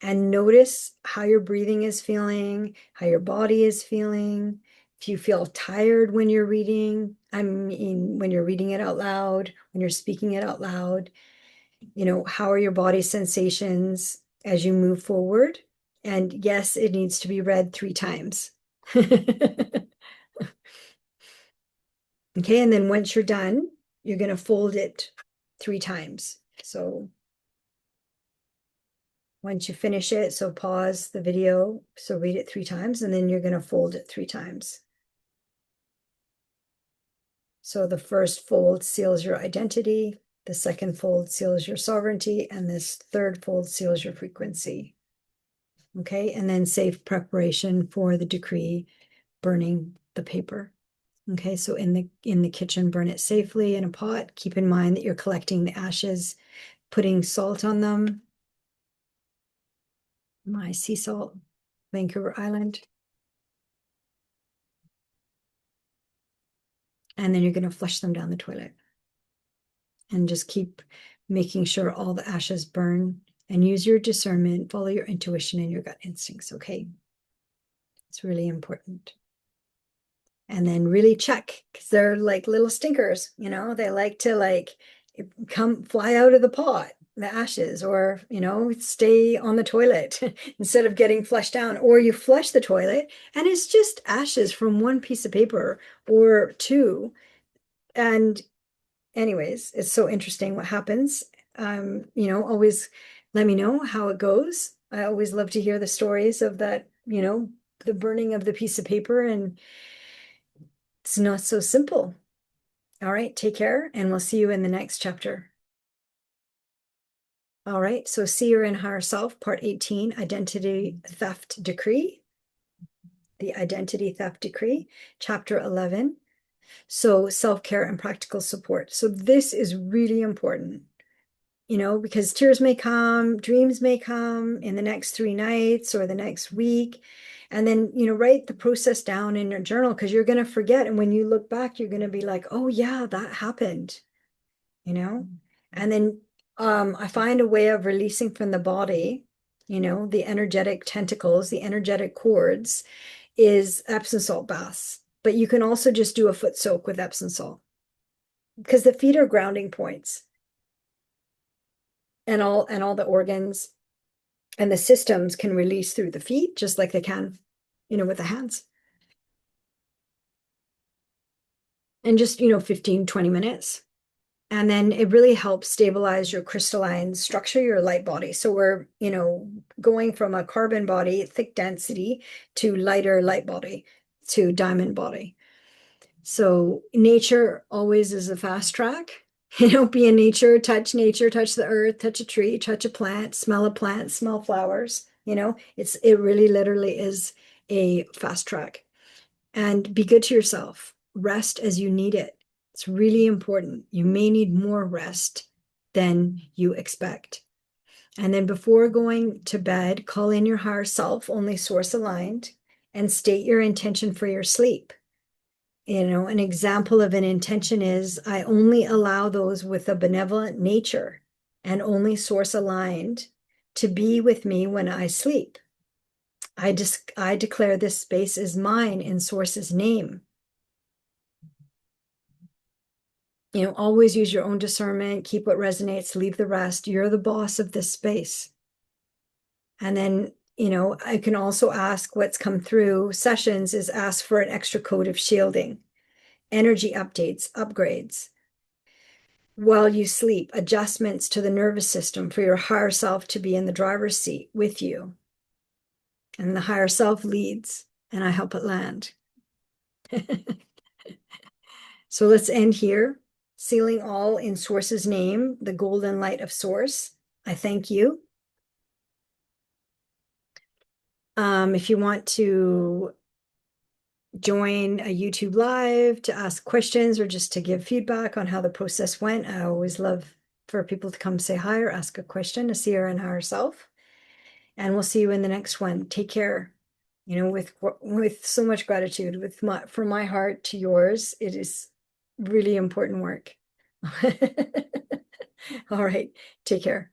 And notice how your breathing is feeling, how your body is feeling. If you feel tired when you're reading, I mean, when you're reading it out loud, when you're speaking it out loud, you know, how are your body sensations as you move forward? And yes, it needs to be read 3 times. Okay, and then once you're done, you're going to fold it 3 times. So once you finish it, so pause the video, so read it 3 times, and then you're going to fold it 3 times. So the first fold seals your identity, the second fold seals your sovereignty, and this third fold seals your frequency. Okay, and then safe preparation for the decree, burning the paper. Okay, so in the kitchen, burn it safely in a pot. Keep in mind that you're collecting the ashes, putting salt on them. My sea salt, Vancouver Island. And then you're going to flush them down the toilet. And just keep making sure all the ashes burn, and use your discernment, follow your intuition and your gut instincts, okay? It's really important. And then really check, because they're like little stinkers, you know, they like to like come fly out of the pot, the ashes, or, you know, stay on the toilet instead of getting flushed down. Or you flush the toilet and it's just ashes from one piece of paper or two. And anyways, it's so interesting what happens. You know, always let me know how it goes. I always love to hear the stories of that, you know, the burning of the piece of paper, and it's not so simple. All right, take care, and we'll see you in the next chapter. All right, so Seer and Higher Self, Part 18, Identity Theft Decree. The Identity Theft Decree, Chapter 11. So self-care and practical support. So this is really important, you know, because tears may come, dreams may come in the next 3 nights or the next week. And then, you know, write the process down in your journal, because you're going to forget. And when you look back, you're going to be like, oh, yeah, that happened, you know? And then I find a way of releasing from the body, you know, the energetic tentacles, the energetic cords, is Epsom salt baths. But you can also just do a foot soak with Epsom salt, because the feet are grounding points, and all the organs and the systems can release through the feet just like they can, you know, with the hands. And just, you know, 15-20 minutes. And then it really helps stabilize your crystalline structure, your light body. So we're, you know, going from a carbon body, thick density, to lighter light body, to diamond body. So nature always is a fast track. You know, be in nature, touch the earth, touch a tree, touch a plant, smell flowers. You know, it really literally is a fast track. And be good to yourself. Rest as you need it. It's really important. You may need more rest than you expect. And then before going to bed, call in your higher self, only source aligned, and state your intention for your sleep. You know, an example of an intention is, I only allow those with a benevolent nature and only source aligned to be with me when I sleep. I declare this space is mine in source's name. You know, always use your own discernment, keep what resonates, leave the rest. You're the boss of this space. And then, you know, I can also ask, what's come through sessions is ask for an extra code of shielding, energy updates, upgrades while you sleep, adjustments to the nervous system for your higher self to be in the driver's seat with you. And the higher self leads, and I help it land. So let's end here. Sealing all in Source's name, the golden light of Source. I thank you. If you want to join a YouTube live to ask questions or just to give feedback on how the process went, I always love for people to come say hi or ask a question to Seer and Higher Self. And we'll see you in the next one. Take care. You know, with so much gratitude, from my heart to yours. It is really important work. All right. Take care.